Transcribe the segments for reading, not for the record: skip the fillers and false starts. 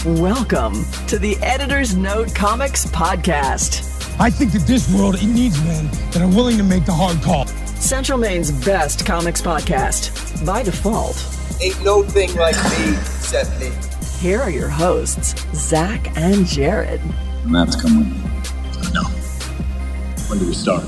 Welcome to the Editor's Note Comics Podcast. I think that this world, it needs men that are willing to make the hard call. Central Maine's best comics podcast, by default. Ain't no thing like me except me. Here are your hosts, Zach and Jared. Matt's coming. No. When do we start?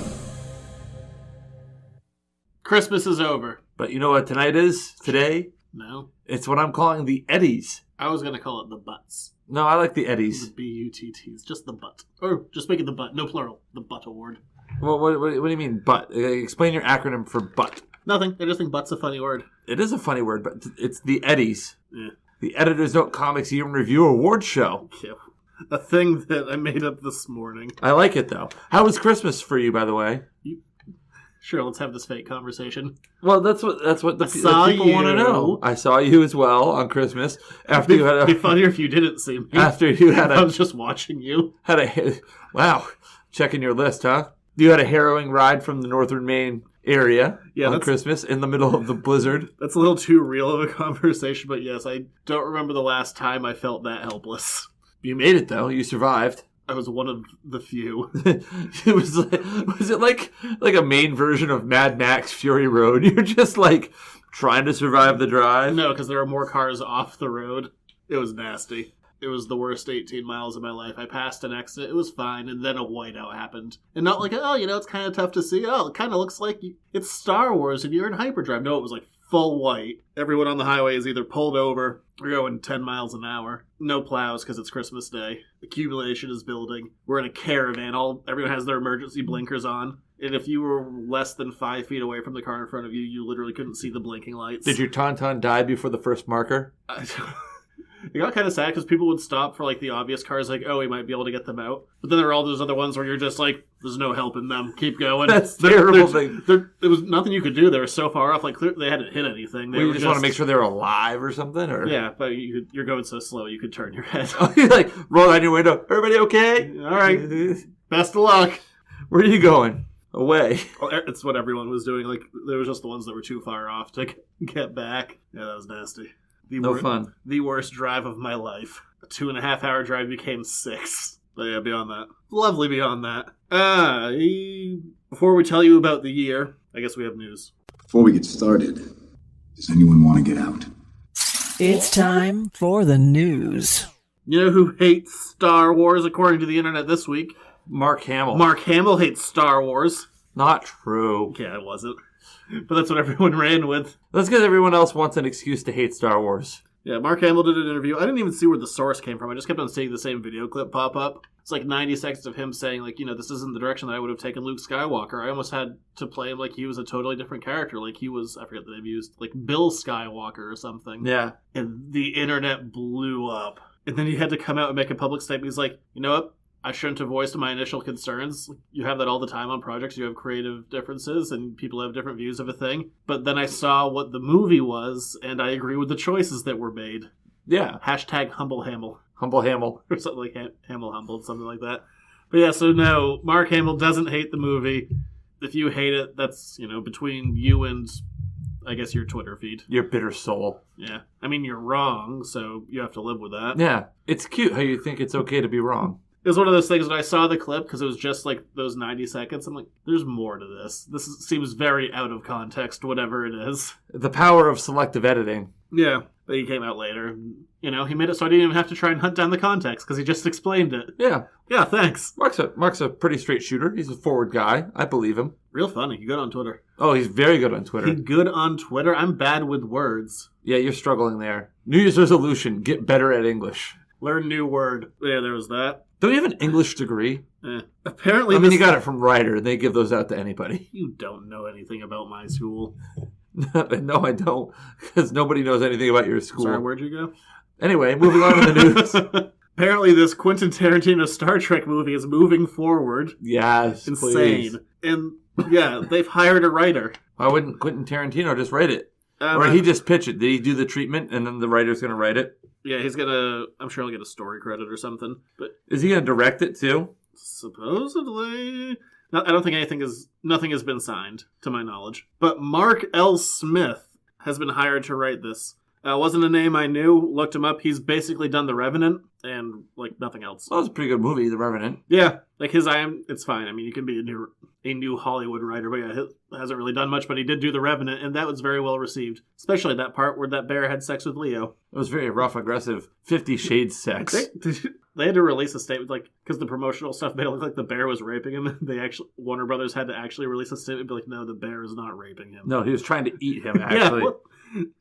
Christmas is over. But you know what tonight is? Today? No. It's what I'm calling the Eddies. I was going to call it the butts. No, I like the Eddies. The B-U-T-T's. Just the butt. Or just make it the butt. No plural. The butt award. Well, what do you mean, butt? Explain your acronym for butt. Nothing. I just think butt's a funny word. It is a funny word, but it's the Eddies. Yeah. The Editor's Note Comics Year in Review Award Show. Yeah. A thing that I made up this morning. I like it, though. How was Christmas for you, by the way? Sure, let's have this fake conversation. Well, that's what the people want to know. I saw you as well on Christmas. After you had It'd be funnier if you didn't see me. After you had I was just watching you. Wow, checking your list, huh? You had a harrowing ride from the northern Maine area on Christmas in the middle of the blizzard. That's a little too real of a conversation, but yes, I don't remember the last time I felt that helpless. You made it, though. You survived. I was one of the few. Was it like a Maine version of Mad Max Fury Road? You're just like trying to survive the drive? No, because there were more cars off the road. It was nasty. It was the worst 18 miles of my life. I passed an exit. It was fine. And then a whiteout happened. And not like, it's kind of tough to see. Oh, it kind of looks like it's Star Wars and you're in hyperdrive. No, it was like full white. Everyone on the highway is either pulled over or going 10 miles an hour. No plows because it's Christmas Day. Accumulation is building. We're in a caravan. Everyone has their emergency blinkers on. And if you were less than 5 feet away from the car in front of you, you literally couldn't see the blinking lights. Did your Tauntaun die before the first marker? It got kind of sad because people would stop for like the obvious cars, like, oh, we might be able to get them out. But then there were all those other ones where you're just like, there's no helping them. Keep going. That's terrible thing. There was nothing you could do. They were so far off. Like, they hadn't hit anything. You just want to make sure they're alive or something? Or? Yeah, but you're going so slow you could turn your head. You're like, roll down your window. Everybody okay? All right. Best of luck. Where are you going? Away. It's what everyone was doing. Like, there was just the ones that were too far off to get back. Yeah, that was nasty. Fun. The worst drive of my life. A 2.5-hour drive became 6. But yeah, beyond that. Lovely beyond that. Before we tell you about the year, I guess we have news. Before we get started, does anyone want to get out? It's time for the news. You know who hates Star Wars according to the internet this week? Mark Hamill. Mark Hamill hates Star Wars. Not true. Yeah, it wasn't. But that's what everyone ran with. That's because everyone else wants an excuse to hate Star Wars. Yeah, Mark Hamill did an interview. I didn't even see where the source came from. I just kept on seeing the same video clip pop up. It's like 90 seconds of him saying, like, this isn't the direction that I would have taken Luke Skywalker. I almost had to play him like he was a totally different character. Like he was, I forget the name he used, like Bill Skywalker or something. Yeah. And the internet blew up. And then he had to come out and make a public statement. He's like, you know what? I shouldn't have voiced my initial concerns. You have that all the time on projects. You have creative differences and people have different views of a thing. But then I saw what the movie was, and I agree with the choices that were made. Yeah. Hashtag Humble Hamill. Humble Hamill. Or something like Hamill Humbled, something like that. But yeah, so no, Mark Hamill doesn't hate the movie. If you hate it, that's, between you and, I guess, your Twitter feed. Your bitter soul. Yeah. I mean, you're wrong, so you have to live with that. Yeah. It's cute how you think it's okay to be wrong. It was one of those things when I saw the clip, because it was just like those 90 seconds, I'm like, there's more to this. Seems very out of context, whatever it is. The power of selective editing. Yeah. But he came out later. He made it so I didn't even have to try and hunt down the context, because he just explained it. Yeah. Yeah, thanks. Mark's a pretty straight shooter. He's a forward guy. I believe him. Real funny. He's good on Twitter. Oh, he's very good on Twitter. He's good on Twitter? I'm bad with words. Yeah, you're struggling there. New Year's resolution, get better at English. Learn new word. Yeah, there was that. Don't you have an English degree? Apparently, you got it from Ryder. They give those out to anybody. You don't know anything about my school. No, I don't. Because nobody knows anything about your school. Sorry, where'd you go? Anyway, moving on to the news. Apparently, this Quentin Tarantino Star Trek movie is moving forward. Yes, insane. Please. And yeah, they've hired a writer. Why wouldn't Quentin Tarantino just write it? Or he just pitch it? Did he do the treatment and then the writer's going to write it? Yeah, I'm sure he'll get a story credit or something. But is he going to direct it too? Supposedly. No, I don't think nothing has been signed, to my knowledge. But Mark L. Smith has been hired to write this. Wasn't a name I knew. Looked him up. He's basically done The Revenant and like nothing else. Well, it's a pretty good movie, The Revenant. Yeah, like it's fine. I mean, you can be a new Hollywood writer, but yeah, he hasn't really done much. But he did do The Revenant, and that was very well received. Especially that part where that bear had sex with Leo. It was very rough, aggressive, 50 Shades sex. They had to release a statement, like, because the promotional stuff made it look like the bear was raping him. Warner Brothers had to actually release a statement, be like, no, the bear is not raping him. No, he was trying to eat him, actually.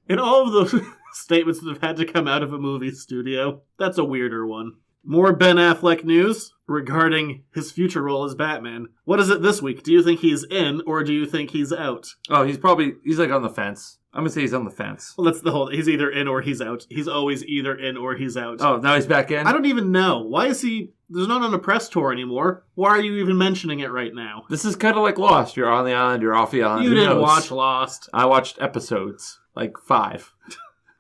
In all of those statements that have had to come out of a movie studio, that's a weirder one. More Ben Affleck news regarding his future role as Batman. What is it this week? Do you think he's in, or do you think he's out? Oh, he's like on the fence. I'm going to say he's on the fence. Well, that's the whole, he's either in or he's out. He's always either in or he's out. Oh, now he's back in? I don't even know. Why is he, there's not on a press tour anymore. Why are you even mentioning it right now? This is kind of like Lost. You're on the island, you're off the island. You didn't watch Lost. I watched episodes, like 5.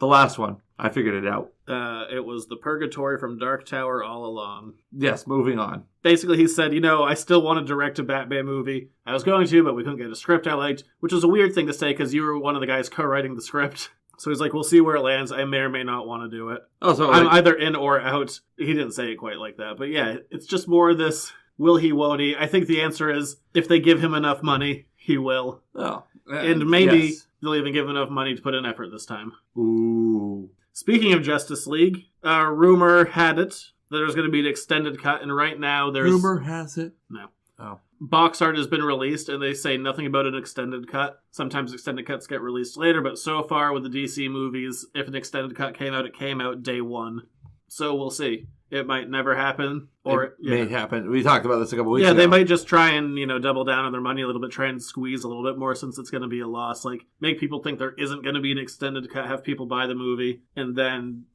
The last one. I figured it out. It was the purgatory from Dark Tower all along. Yes, moving on. Basically, he said, I still want to direct a Batman movie. I was going to, but we couldn't get a script I liked, which was a weird thing to say because you were one of the guys co-writing the script. So he's like, we'll see where it lands. I may or may not want to do it. Oh, so I'm either in or out. He didn't say it quite like that. But yeah, it's just more of this, will he, won't he? I think the answer is, if they give him enough money, he will. Oh. And maybe they'll even give enough money to put in effort this time. Ooh. Speaking of Justice League, rumor had it that there's going to be an extended cut, and right now there's... Rumor has it? No. Oh. Box art has been released, and they say nothing about an extended cut. Sometimes extended cuts get released later, but so far with the DC movies, if an extended cut came out, it came out day one. So we'll see. It might never happen. Or it may happen. We talked about this a couple weeks ago. Yeah, they might just try and, double down on their money a little bit, try and squeeze a little bit more since it's going to be a loss. Like, make people think there isn't going to be an extended cut, have people buy the movie, and then,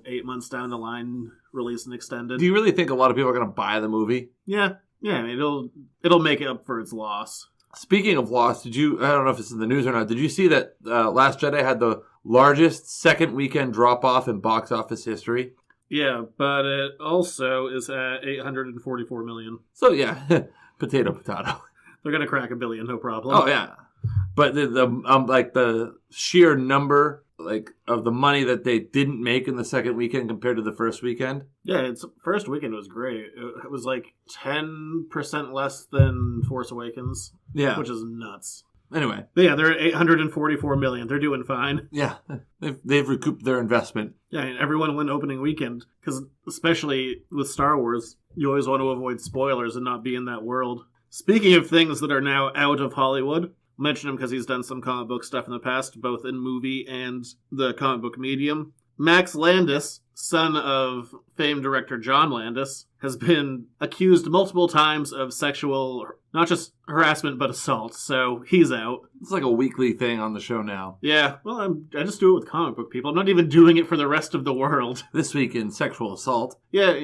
8 months down the line, release an extended. Do you really think a lot of people are going to buy the movie? Yeah. Yeah, I mean, it'll make it up for its loss. Speaking of loss, I don't know if it's in the news or not, did you see that Last Jedi had the largest second weekend drop-off in box office history? Yeah, but it also is at $844 million. So yeah, potato. They're gonna crack $1 billion, no problem. Oh yeah, but the sheer number of the money that they didn't make in the second weekend compared to the first weekend. Yeah, its first weekend was great. It was like 10% less than Force Awakens. Yeah, which is nuts. Anyway, but yeah, they're at $844 million. They're doing fine. Yeah, they've recouped their investment. Yeah, and everyone went opening weekend because, especially with Star Wars, you always want to avoid spoilers and not be in that world. Speaking of things that are now out of Hollywood, I'll mention him because he's done some comic book stuff in the past, both in movie and the comic book medium. Max Landis, son of famed director John Landis, has been accused multiple times of sexual, not just harassment, but assault, so he's out. It's like a weekly thing on the show now. Yeah, well, I just do it with comic book people. I'm not even doing it for the rest of the world. This week in sexual assault. Yeah,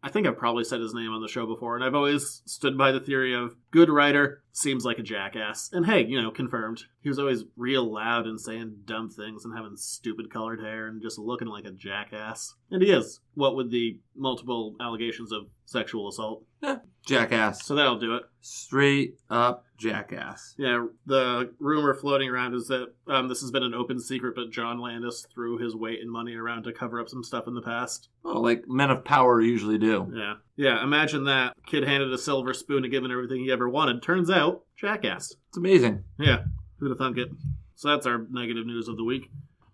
I think I've probably said his name on the show before, and I've always stood by the theory of good writer, seems like a jackass. And hey, confirmed. He was always real loud and saying dumb things and having stupid colored hair and just looking like a jackass. And he is, what with the multiple allegations of sexual assault. Yeah, jackass. So that'll do it. Straight up jackass. Yeah, the rumor floating around is that this has been an open secret, but John Landis threw his weight and money around to cover up some stuff in the past. Oh, like men of power usually do. Yeah. Yeah, imagine that. Kid handed a silver spoon to give him everything he ever wanted. Turns out, jackass. It's amazing. Yeah, who'd have thunk it? So that's our negative news of the week.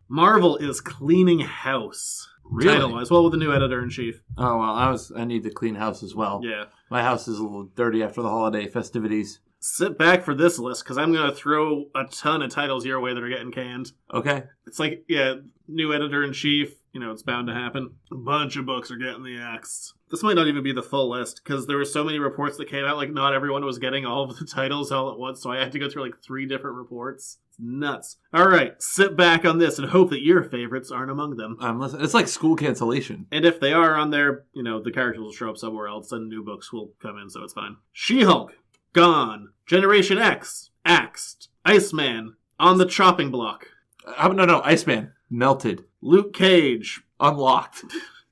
Marvel is cleaning house. Really? Title-wise. Well, with the new editor-in-chief. Oh, well, I need to clean house as well. Yeah. My house is a little dirty after the holiday festivities. Sit back for this list, because I'm going to throw a ton of titles your way that are getting canned. Okay. It's like, new editor-in-chief. It's bound to happen. A bunch of books are getting the axe. This might not even be the full list, because there were so many reports that came out, like, not everyone was getting all of the titles all at once, so I had to go through, 3 different reports. It's nuts. All right, sit back on this and hope that your favorites aren't among them. I'm listening. It's like school cancellation. And if they are on there, the characters will show up somewhere else, and new books will come in, so it's fine. She-Hulk, gone. Generation X, axed. Iceman, on the chopping block. No, Iceman, melted. Luke Cage, unlocked.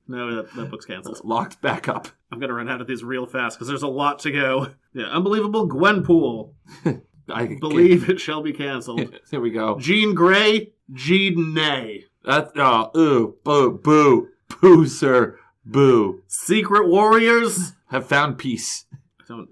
No, that book's canceled. Locked back up. I'm going to run out of these real fast because there's a lot to go. Yeah, Unbelievable Gwenpool. I believe it shall be canceled. Here we go. Jean Grey, Jean Nay. That's boo, sir, boo. Secret Warriors have found peace.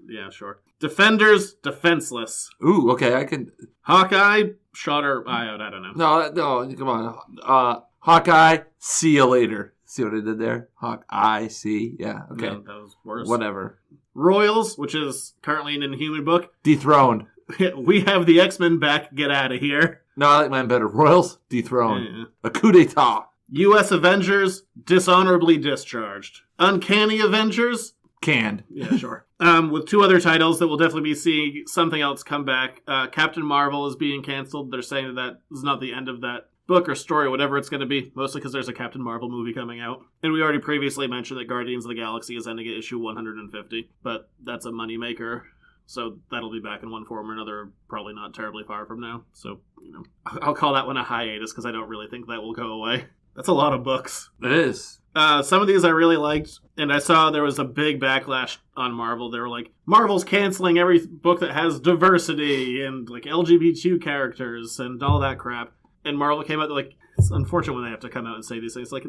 Yeah, sure. Defenders, defenseless. Ooh, okay, I can. Hawkeye, shot her eye out. I don't know. No, come on. Hawkeye, see you later. See what I did there? Hawkeye, see, yeah, okay. No, that was worse. Whatever. Royals, which is currently an Inhuman book. Dethroned. We have the X-Men back. Get out of here. No, I like mine better. Royals, dethroned. Yeah. A coup d'etat. U.S. Avengers, dishonorably discharged. Uncanny Avengers. Canned. Yeah, sure. With 2 other titles that we'll definitely be seeing something else come back. Captain Marvel is being canceled. They're saying that is not the end of that book or story, whatever it's going to be, mostly because there's a Captain Marvel movie coming out. And we already previously mentioned that Guardians of the Galaxy is ending at issue 150, but that's a moneymaker, so that'll be back in one form or another, probably not terribly far from now. So, I'll call that one a hiatus because I don't really think that will go away. That's a lot of books. It is. Some of these I really liked, and I saw there was a big backlash on Marvel. They were like, Marvel's canceling every book that has diversity and like LGBTQ characters and all that crap. And Marvel came out like, it's unfortunate when they have to come out and say these things. Like,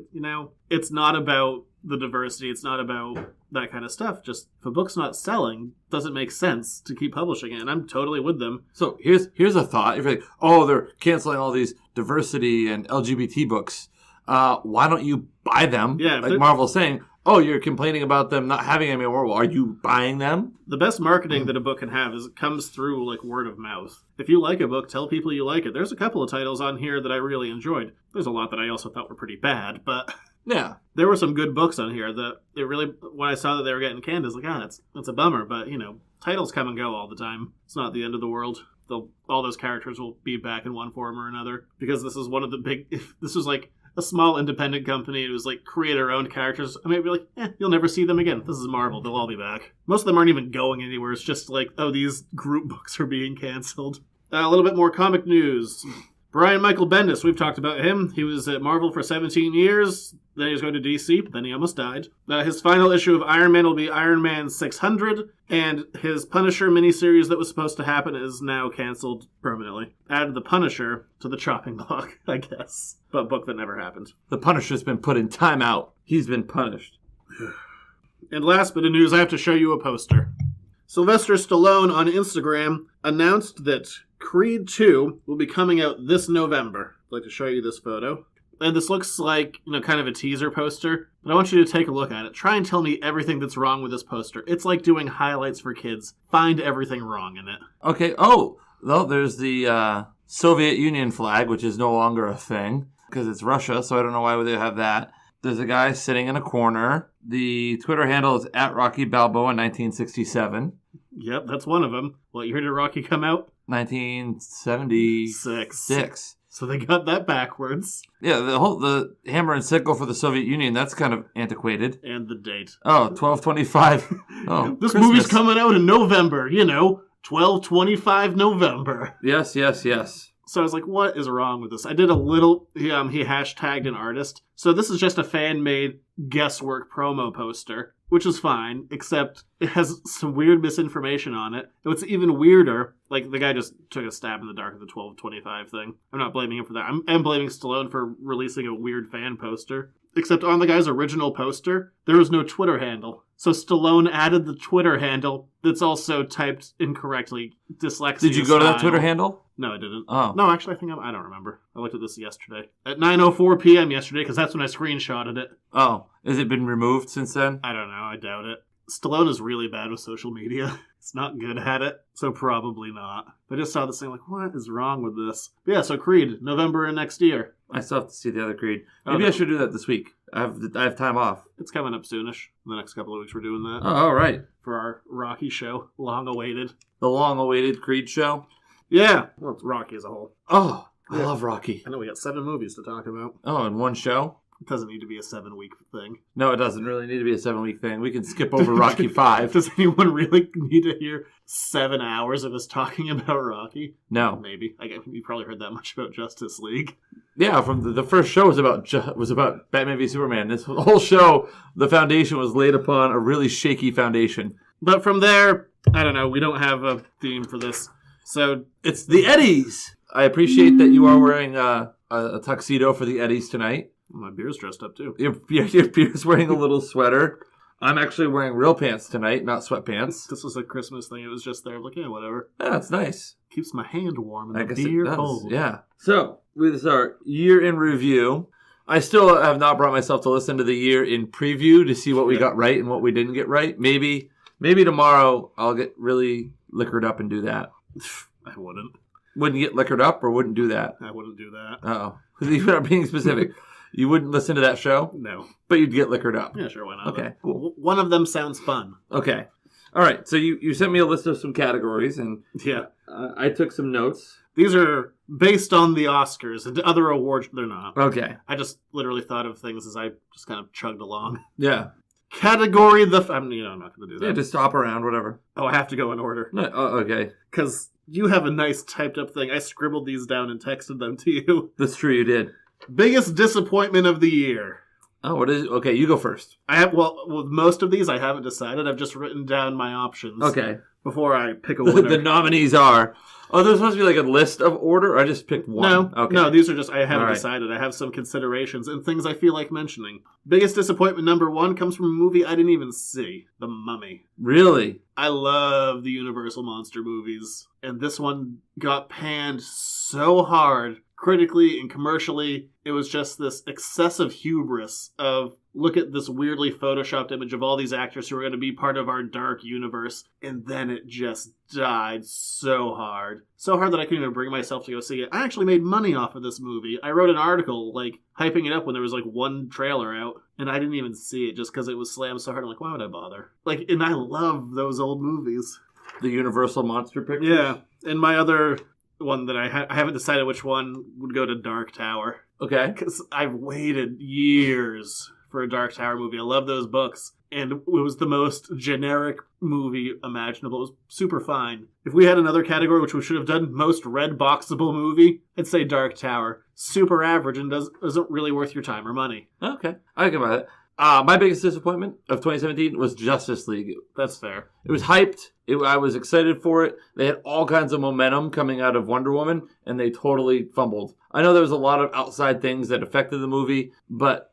it's not about the diversity. It's not about that kind of stuff. Just if a book's not selling, doesn't make sense to keep publishing it. And I'm totally with them. So here's a thought. If you're like, oh, they're canceling all these diversity and LGBT books. Why don't you buy them? Yeah, like Marvel's saying, oh, you're complaining about them not having any more. Well, are you buying them? The best marketing that a book can have is it comes through like word of mouth. If you like a book, tell people you like it. There's a couple of titles on here that I really enjoyed. There's a lot that I also thought were pretty bad, but yeah, there were some good books on here that it really, when I saw that they were getting canned, I was like, that's a bummer. But, titles come and go all the time. It's not the end of the world. All those characters will be back in one form or another, because this is one of the big, if this was like a small independent company, it was like creator-owned characters, I might be like, you'll never see them again. This is Marvel. They'll all be back. Most of them aren't even going anywhere. It's just like, oh, these group books are being canceled. A little bit more comic news. Brian Michael Bendis, we've talked about him. He was at Marvel for 17 years. Then he was going to DC. Then he almost died. His final issue of Iron Man will be Iron Man 600. And his Punisher miniseries that was supposed to happen is now canceled permanently. Add the Punisher to the chopping block, I guess. But book that never happened. The Punisher's been put in timeout. He's been punished. And last bit of news, I have to show you a poster. Sylvester Stallone on Instagram announced that Creed 2 will be coming out this November. I'd like to show you this photo. And this looks like, kind of a teaser poster. But I want you to take a look at it. Try and tell me everything that's wrong with this poster. It's like doing highlights for kids. Find everything wrong in it. Okay. Oh, well, there's the Soviet Union flag, which is no longer a thing because it's Russia, so I don't know why would they have that. There's a guy sitting in a corner. The Twitter handle is @RockyBalboa1967. Yep, that's one of them. What year did Rocky come out? 1976. So they got that backwards. Yeah, the hammer and sickle for the Soviet Union, that's kind of antiquated. And the date. Oh, 12/25. Oh, this movie's coming out in November, 12/25 November. Yes. So I was like, what is wrong with this? I did a little, he hashtagged an artist. So this is just a fan-made guesswork promo poster, which is fine, except it has some weird misinformation on it. And what's even weirder, like the guy just took a stab in the dark of the 12/25 thing. I'm not blaming him for that. I'm blaming Stallone for releasing a weird fan poster. Except on the guy's original poster, there was no Twitter handle. So Stallone added the Twitter handle that's also typed incorrectly. Dyslexia. Did you go to that Twitter handle? No, I didn't. Oh. No, actually, I don't remember. I looked at this yesterday. At 9:04 p.m. yesterday, because that's when I screenshotted it. Oh. Has it been removed since then? I don't know. I doubt it. Stallone is really bad with social media. It's not good at it, so probably not. I just saw this thing like, what is wrong with this? But yeah, so Creed, November of next year. I still have to see the other Creed. Maybe I should do that this week. I have time off. It's coming up soonish. In the next couple of weeks we're doing that. Oh, all right. For our Rocky show. Long awaited. The long-awaited Creed show? Yeah. Well, it's Rocky as a whole. Oh, I love Rocky. I know we got 7 movies to talk about. Oh, in one show? It doesn't need to be a 7-week thing. No, it doesn't really need to be a 7-week thing. We can skip over Rocky 5. Does anyone really need to hear 7 hours of us talking about Rocky? No. Maybe. I guess you probably heard that much about Justice League. Yeah, from the first show was about Batman v Superman. This whole show, the foundation was laid upon a really shaky foundation. But from there, I don't know. We don't have a theme for this. So it's the Eddies. I appreciate that you are wearing a tuxedo for the Eddies tonight. My beer's dressed up too. Your beer's wearing a little sweater. I'm actually wearing real pants tonight, not sweatpants. This was a Christmas thing. It was just there. Like, yeah, whatever. Yeah, that's nice. Keeps my hand warm I and the guess beer it does. cold. Yeah. So, this is our year in review. I still have not brought myself to listen to the year in preview to see what we got right and what we didn't get right. Maybe tomorrow I'll get really liquored up and do that. I wouldn't. Wouldn't get liquored up or wouldn't do that? I wouldn't do that. Uh-oh. You're not being specific. You wouldn't listen to that show? No. But you'd get liquored up. Yeah, sure, why not? Okay, cool. One of them sounds fun. Okay. All right, so you sent me a list of some categories, and Yeah. I took some notes. These are based on the Oscars and other awards. They're not. Okay. I just literally thought of things as I just kind of chugged along. Yeah. Category I'm not going to do that. Yeah, just stop around, whatever. Oh, I have to go in order. No, okay. Because you have a nice typed up thing. I scribbled these down and texted them to you. That's true, you did. Biggest disappointment of the year. Oh, what is it? Okay, you go first. With most of these, I haven't decided. I've just written down my options. Okay. Before I pick a winner. The nominees are... Oh, there's supposed to be like a list of order? I just picked one. No, these are just, I haven't All right. decided. I have some considerations and things I feel like mentioning. Biggest disappointment number 1 comes from a movie I didn't even see. The Mummy. Really? I love the Universal Monster movies. And this one got panned so hard, critically and commercially. It was just this excessive hubris of, look at this weirdly photoshopped image of all these actors who are going to be part of our dark universe. And then it just died so hard. So hard that I couldn't even bring myself to go see it. I actually made money off of this movie. I wrote an article, hyping it up when there was, one trailer out. And I didn't even see it just because it was slammed so hard. I'm like, why would I bother? And I love those old movies. The Universal Monster pictures? Yeah. And my other one that I haven't decided which one would go to Dark Tower. Okay. Because I've waited years for a Dark Tower movie. I love those books. And it was the most generic movie imaginable. It was super fine. If we had another category, which we should have done, most red boxable movie, I'd say Dark Tower. Super average and isn't really worth your time or money. Okay. I can buy that. My biggest disappointment of 2017 was Justice League. That's fair. It was hyped. I was excited for it. They had all kinds of momentum coming out of Wonder Woman, and they totally fumbled. I know there was a lot of outside things that affected the movie, but,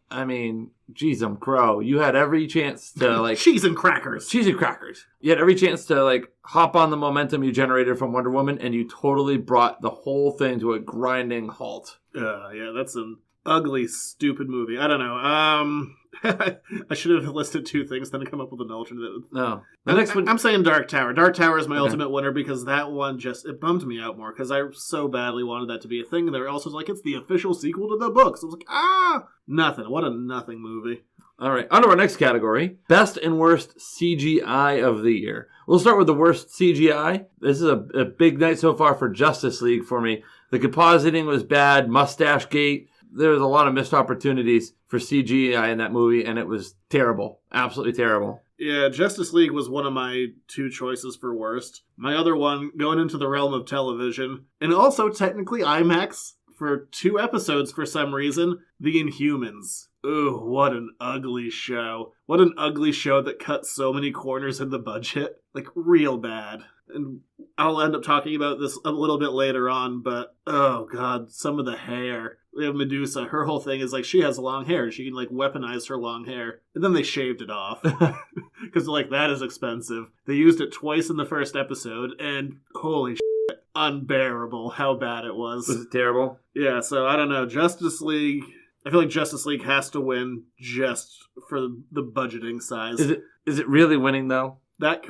geez, crow. You had every chance to, Cheese and crackers. Cheese and crackers. You had every chance to, hop on the momentum you generated from Wonder Woman, and you totally brought the whole thing to a grinding halt. Yeah, that's an ugly, stupid movie. I don't know. I should have listed 2 things, then come up with an alternate. No. The next one... I'm saying Dark Tower. Dark Tower is my ultimate winner because that one it bummed me out more because I so badly wanted that to be a thing. And they were also it's the official sequel to the books. I was like, nothing. What a nothing movie. All right, on to our next category. Best and worst CGI of the year. We'll start with the worst CGI. This is a big night so far for Justice League for me. The compositing was bad. Mustache Gate. There was a lot of missed opportunities for CGI in that movie, and it was terrible. Absolutely terrible. Yeah, Justice League was one of my 2 choices for worst. My other one, going into the realm of television, and also technically IMAX for 2 episodes for some reason, The Inhumans. Ooh, what an ugly show. What an ugly show that cut so many corners in the budget. Real bad. And I'll end up talking about this a little bit later on, but oh god, some of the hair. We have Medusa. Her whole thing is she has long hair and she can weaponize her long hair. And then they shaved it off. Because that is expensive. They used it twice in the first episode and holy shit, unbearable how bad it was. Was it terrible? Yeah, so I don't know. Justice League... I feel like Justice League has to win just for the budgeting size. Is it really winning though? That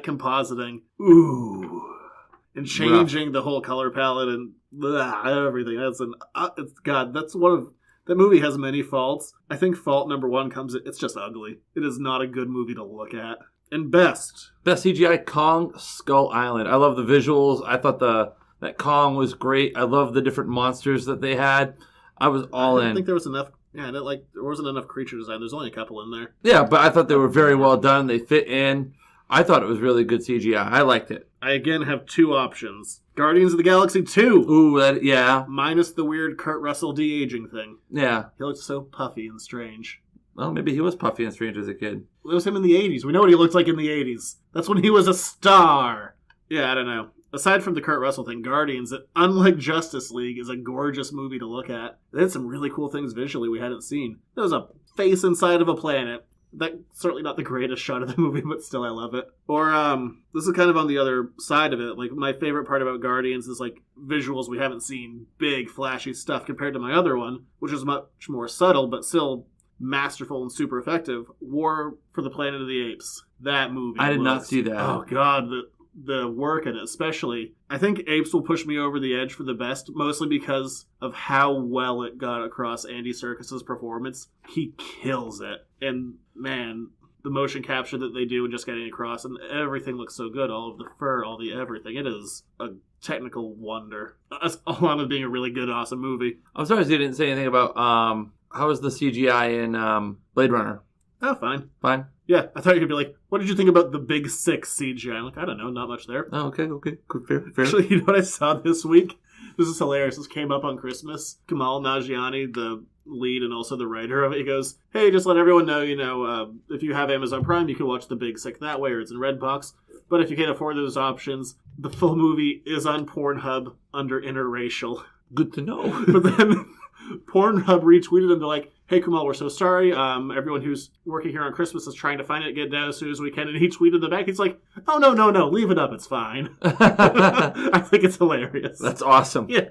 compositing, ooh, and changing the whole color palette and everything. That's one of that movie has many faults. I think fault number 1 it's just ugly. It is not a good movie to look at. And best CGI, Kong Skull Island. I love the visuals. I thought that Kong was great. I love the different monsters that they had. I was all in. I think there was enough. Yeah, there wasn't enough creature design. There's only a couple in there. Yeah, but I thought they were very well done. They fit in. I thought it was really good CGI. I liked it. I again have 2 options. Guardians of the Galaxy 2. Ooh, yeah. Minus the weird Kurt Russell de-aging thing. Yeah. He looked so puffy and strange. Well, maybe he was puffy and strange as a kid. It was him in the 80s. We know what he looked like in the 80s. That's when he was a star. Yeah, I don't know. aside from the Kurt Russell thing, Guardians, unlike Justice League, is a gorgeous movie to look at. It had some really cool things visually we hadn't seen. There was a face inside of a planet. That's certainly not the greatest shot of the movie, but still I love it. Or, this is kind of on the other side of it. Like, my favorite part about Guardians is, like, visuals we haven't seen. Big, flashy stuff compared to my other one, which is much more subtle, but still masterful and super effective. War for the Planet of the Apes. That movie. I did not see that. Oh, God. The work in it, especially. I think Apes will push me over the edge for the best, mostly because of how well it got across Andy Serkis's performance. He kills it. And, man, the motion capture that they do and just getting across, and everything looks so good. All of the fur, all the everything. It is a technical wonder. Along with being a really good, awesome movie. I'm sorry you didn't say anything about, how was the CGI in Blade Runner? Oh, fine. Fine? Yeah, I thought you could be like, what did you think about the Big Six CGI? I'm like, I don't know, not much there. Oh, okay. Fair. Actually, you know what I saw this week? This is hilarious. This came up on Christmas. Kamal Nanjiani, the lead and also the writer of it, he goes, hey, just let everyone know, if you have Amazon Prime, you can watch The Big Sick that way, or it's in Redbox. But if you can't afford those options, the full movie is on Pornhub under interracial. Good to know. But then Pornhub retweeted them. They're like, hey, Kamal, we're so sorry. Everyone who's working here on Christmas is trying to find it, get it down as soon as we can. And he tweeted them back. He's like, oh, no, leave it up. It's fine. I think it's hilarious. That's awesome. Yeah.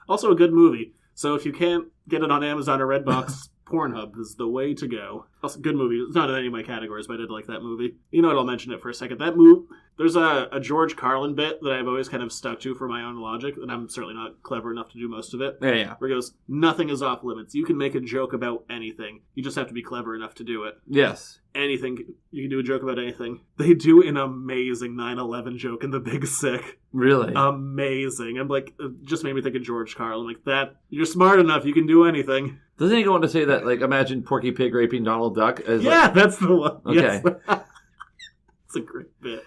Also a good movie. So if you can't get it on Amazon or Redbox, Pornhub is the way to go. Also, good movie. It's not in any of my categories, but I did like that movie. You know what? I'll mention it for a second. That movie, there's a George Carlin bit that I've always kind of stuck to for my own logic, and I'm certainly not clever enough to do most of it. Yeah. Where he goes, nothing is off limits. You can make a joke about anything. You just have to be clever enough to do it. Yes. Anything. You can do a joke about anything. They do an amazing 9/11 joke in The Big Sick. Really? Amazing. I'm like, it just made me think of George Carlin. Like, that, you're smart enough, you can do anything. Doesn't he go on to say that, like, imagine Porky Pig raping Donald Duck? As yeah, that's the one. Okay. Yes. It's a great bit.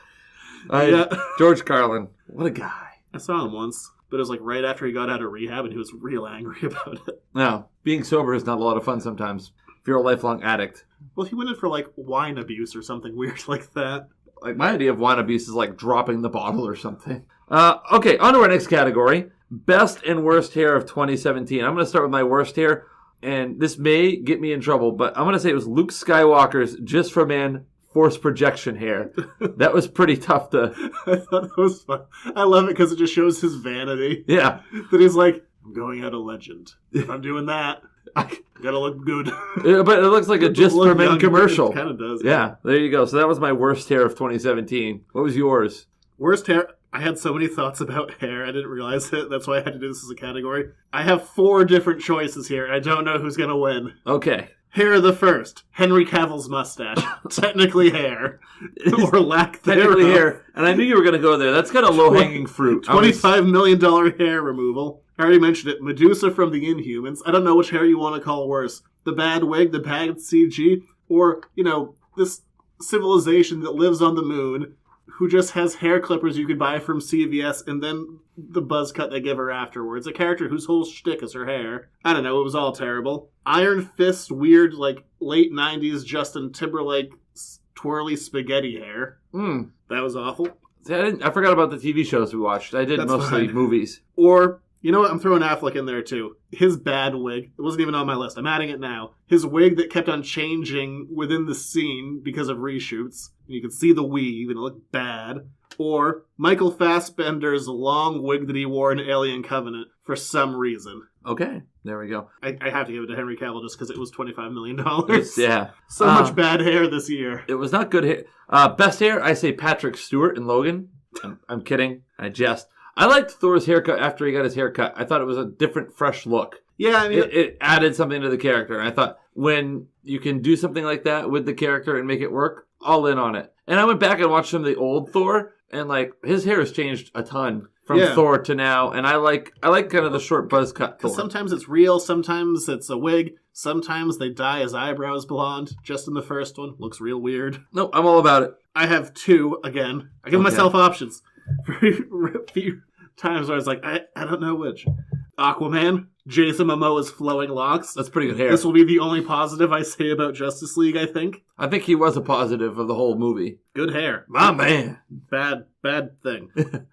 George Carlin. What a guy. I saw him once, but it was like right after he got out of rehab, and he was real angry about it. No, being sober is not a lot of fun sometimes if you're a lifelong addict. Well, he went in for, like, wine abuse or something weird like that. Like, my idea of wine abuse is like dropping the bottle or something. Okay, on to our next category. Best and worst hair of 2017. I'm going to start with my worst hair, and this may get me in trouble, but I'm going to say it was Luke Skywalker's Just for Man force projection hair. That was pretty tough to... I thought that was fun. I love it because it just shows his vanity. Yeah. That he's like, I'm going out a legend. If I'm doing that, I gotta look good. But it looks like a Just for Men commercial. It kind of does. Yeah, there you go. So that was my worst hair of 2017. What was yours? Worst hair? I had so many thoughts about hair, I didn't realize it. That's why I had to do this as a category. I have 4 different choices here. I don't know who's gonna win. Okay. Hair the first. Henry Cavill's mustache. Technically hair. Or lack thereof. Technically hair. And I knew you were going to go there. That's kind of low-hanging fruit. $25 million hair removal. I already mentioned it. Medusa from the Inhumans. I don't know which hair you want to call worse. The bad wig, the bad CG, or, this civilization that lives on the moon who just has hair clippers you could buy from CVS and then the buzz cut they give her afterwards. A character whose whole shtick is her hair. I don't know, it was all terrible. Iron Fist, weird, like, late 90s Justin Timberlake twirly spaghetti hair. That was awful. See, I forgot about the TV shows we watched. I did That's mostly fine. movies. Or, you know what? I'm throwing Affleck in there, too. His bad wig. It wasn't even on my list. I'm adding it now. His wig that kept on changing within the scene because of reshoots. And you could see the weave, and it looked bad. Or Michael Fassbender's long wig that he wore in Alien Covenant for some reason. Okay, there we go. I have to give it to Henry Cavill just because it was $25 million. Yeah. So much bad hair this year. It was not good hair. Best hair, I say Patrick Stewart in Logan. I'm kidding. I jest. I liked Thor's haircut after he got his haircut. I thought it was a different, fresh look. Yeah, I mean... It added something to the character. And I thought, when you can do something like that with the character and make it work, all in on it. And I went back and watched some of the old Thor, and, like, his hair has changed a ton from Thor to now. And I like kind of the short buzz cut Thor. Sometimes it's real, sometimes it's a wig, sometimes they dye his eyebrows blonde. Just in the first one. Looks real weird. No, I'm all about it. I have 2, again. I give myself options. For a few times where I was like, I don't know which. Aquaman, Jason Momoa's flowing locks. That's pretty good hair. This will be the only positive I say about Justice League, I think. I think he was a positive of the whole movie. Good hair. My man. Bad thing.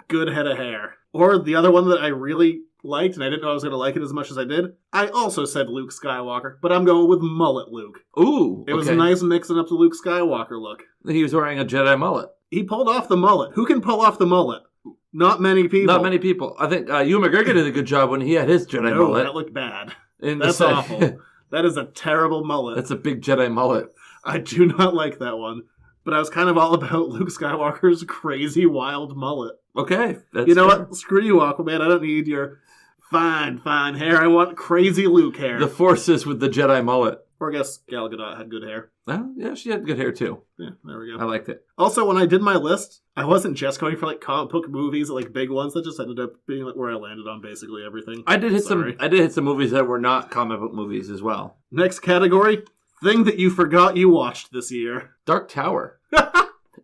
Good head of hair. Or the other one that I really liked, and I didn't know I was going to like it as much as I did, I also said Luke Skywalker, but I'm going with mullet Luke. Ooh, It was nice mixing up the Luke Skywalker look. He was wearing a Jedi mullet. He pulled off the mullet. Who can pull off the mullet? Not many people. Not many people. I think Ewan McGregor did a good job when he had his Jedi No, mullet. that looked bad. That's That's awful. That is a terrible mullet. That's a big Jedi mullet. I do not like that one. But I was kind of all about Luke Skywalker's crazy, wild mullet. Okay. That's You know fair. what? Screw you, Aquaman. I don't need your fine hair. I want crazy Luke hair. The Forces with the Jedi mullet. Or I guess Gal Gadot had good hair. Oh, yeah, she had good hair too. Yeah, there we go. I liked it. Also, when I did my list, I wasn't just going for like comic book movies, like big ones. That just ended up being like where I landed on basically everything. I did hit Sorry. some movies that were not comic book movies as well. Next category: thing that you forgot you watched this year. Dark Tower.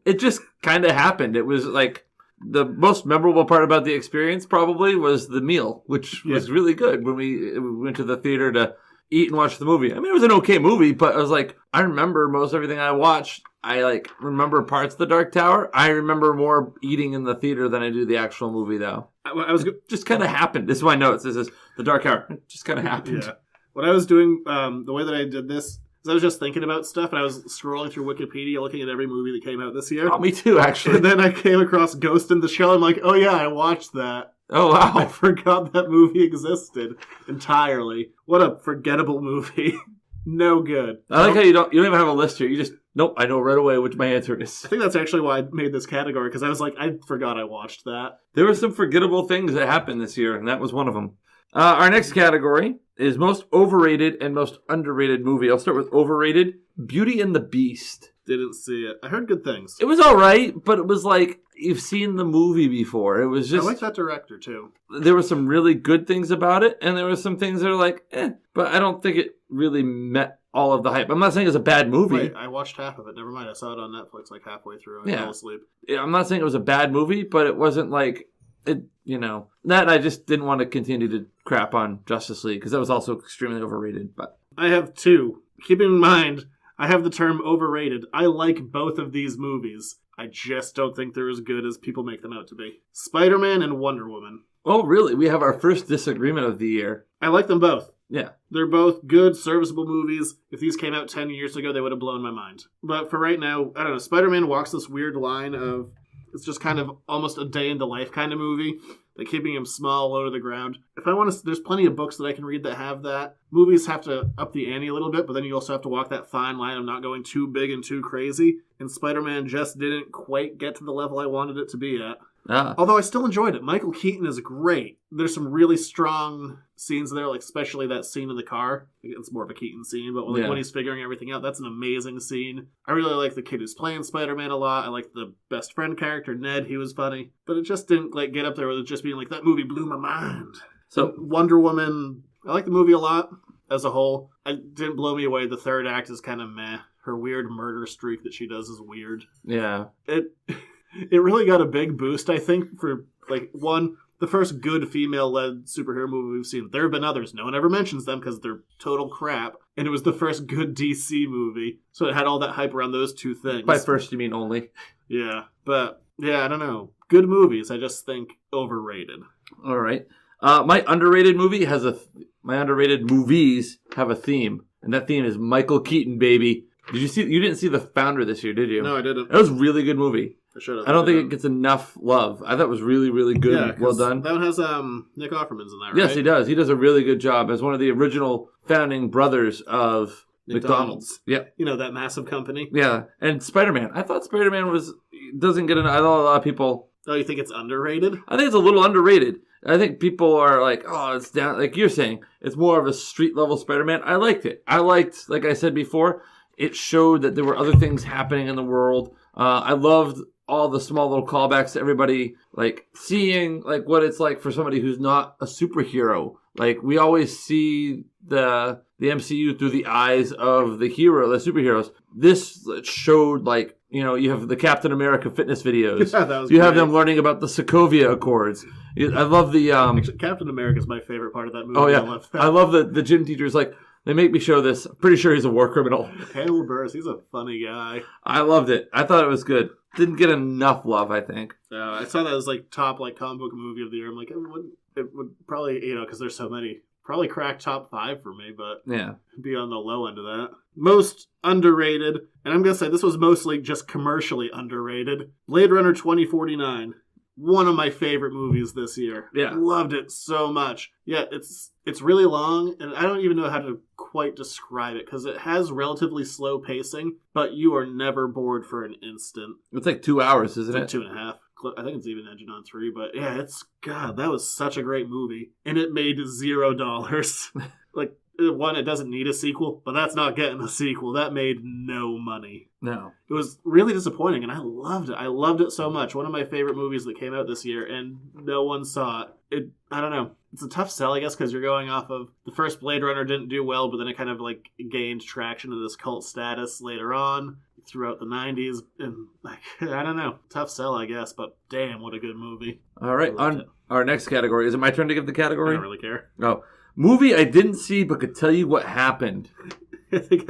It just kind of happened. It was like the most memorable part about the experience probably was the meal, which was really good when we went to the theater to eat and watch the movie. I mean, it was an okay movie, but I was like, I remember most everything I watched. I like remember parts of the Dark Tower. I remember more eating in the theater than I do the actual movie, though. I was Just kind of happened. This is my notes. This is the Dark Tower. It just kind of happened. Yeah. When I was doing the way that I did this, is I was just thinking about stuff, and I was scrolling through Wikipedia, looking at every movie that came out this year. Oh, me too, actually. And then I came across Ghost in the Shell. I'm like, oh yeah, I watched that. Oh, I wow. forgot that movie existed entirely. What a forgettable movie. No good. I like how you don't even have a list here. You just, nope, I know right away which my answer is. I think that's actually why I made this category, because I was like, I forgot I watched that. There were some forgettable things that happened this year, and that was one of them. Our next category is most overrated and most underrated movie. I'll start with overrated. Beauty and the Beast. Didn't see it. I heard good things. It was all right, but it was like you've seen the movie before. It was I just like that director, too. there were some really good things about it, and there were some things that are like, but I don't think it really met all of the hype. I'm not saying it's a bad movie. Wait, I watched half of it. Never mind. I saw it on Netflix like halfway through. I fell asleep. I'm not saying it was a bad movie, but it wasn't like it. That I just didn't want to continue to crap on Justice League because that was also extremely overrated. But I have two. Keeping in mind, I have the term overrated. I like both of these movies. I just don't think they're as good as people make them out to be. Spider-Man and Wonder Woman. oh, really? We have our first disagreement of the year. I like them both. Yeah. They're both good, serviceable movies. If these came out 10 years ago, they would have blown my mind. But for right now, I don't know. Spider-Man walks this weird line of it's just kind of almost a day in the life kind of movie. Like keeping him small, low to the ground. If I want to, there's plenty of books that I can read that have that. Movies have to up the ante a little bit, but then you also have to walk that fine line of not going too big and too crazy. And Spider-Man just didn't quite get to the level I wanted it to be at. Although I still enjoyed it. Michael Keaton is great. There's some really strong scenes there, like especially that scene in the car. It's more of a Keaton scene, but when he's figuring everything out, that's an amazing scene. I really like the kid who's playing Spider-Man a lot. I like the best friend character, Ned. He was funny. But it just didn't get up there with it just being like, that movie blew my mind. So Wonder Woman, I like the movie a lot as a whole. It didn't blow me away. The third act is kind of meh. Her weird murder streak that she does is weird. Yeah. It really got a big boost, I think, for, the first good female-led superhero movie we've seen. There have been others. No one ever mentions them because they're total crap. And it was the first good DC movie. So it had all that hype around those two things. By first, you mean only. Yeah. But, yeah, I don't know. Good movies, I just think overrated. All right. My underrated movie my underrated movies have a theme. And that theme is Michael Keaton, baby. You didn't see The Founder this year, did you? No, I didn't. It was a really good movie. I should have. I don't think it gets enough love. I thought it was really, really good. Yeah, well done. That one has Nick Offerman's in that, right? Yes, he does. He does a really good job as one of the original founding brothers of McDonald's. Yeah. You know, that massive company. Yeah. And Spider-Man. I thought Spider-Man doesn't get I thought a lot of people... Oh, you think it's underrated? I think it's a little underrated. I think people are like, oh, it's down... Like you're saying, it's more of a street-level Spider-Man. I liked it. I liked, like I said before, it showed that there were other things happening in the world. I loved all the small little callbacks to everybody, like seeing like what it's like for somebody who's not a superhero. Like we always see the MCU through the eyes of the hero, the superheroes. This showed like, you know, you have the Captain America fitness videos. Yeah, that was you have great. them learning about the Sokovia Accords. I love the Actually, Captain America is my favorite part of that movie. oh yeah, I love that. I love the gym teachers. Like they make me show this. I'm pretty sure he's a war criminal. Hannibal Buress, he's a funny guy. I loved it. I thought it was good. Didn't get enough love, I think. I saw that as like top like comic book movie of the year. I'm like, it would probably, you know, because there's so many, probably crack top 5 for me, but Yeah. be on the low end of that. Most underrated, and I'm gonna say this was mostly just commercially underrated. Blade Runner 2049. One of my favorite movies this year. Yeah. Loved it so much. Yeah, it's really long, and I don't even know how to quite describe it, because it has relatively slow pacing, but you are never bored for an instant. It's like 2 hours, isn't It's it? like 2.5. I think it's even edging on 3, but yeah, God, that was such a great movie, and it made $0. Like, one, it doesn't need a sequel, but that's not getting a sequel. That made no money. No. It was really disappointing, and I loved it. I loved it so much. One of my favorite movies that came out this year, and no one saw it. I don't know. It's a tough sell, I guess, because you're going off of the first Blade Runner didn't do well, but then it kind of like gained traction to this cult status later on throughout the 90s. And like, I don't know. Tough sell, I guess, but damn, what a good movie. All right. I loved On it. our next category. Is it my turn to give the I category? don't really care. No. Movie I didn't see but could tell you what happened. I think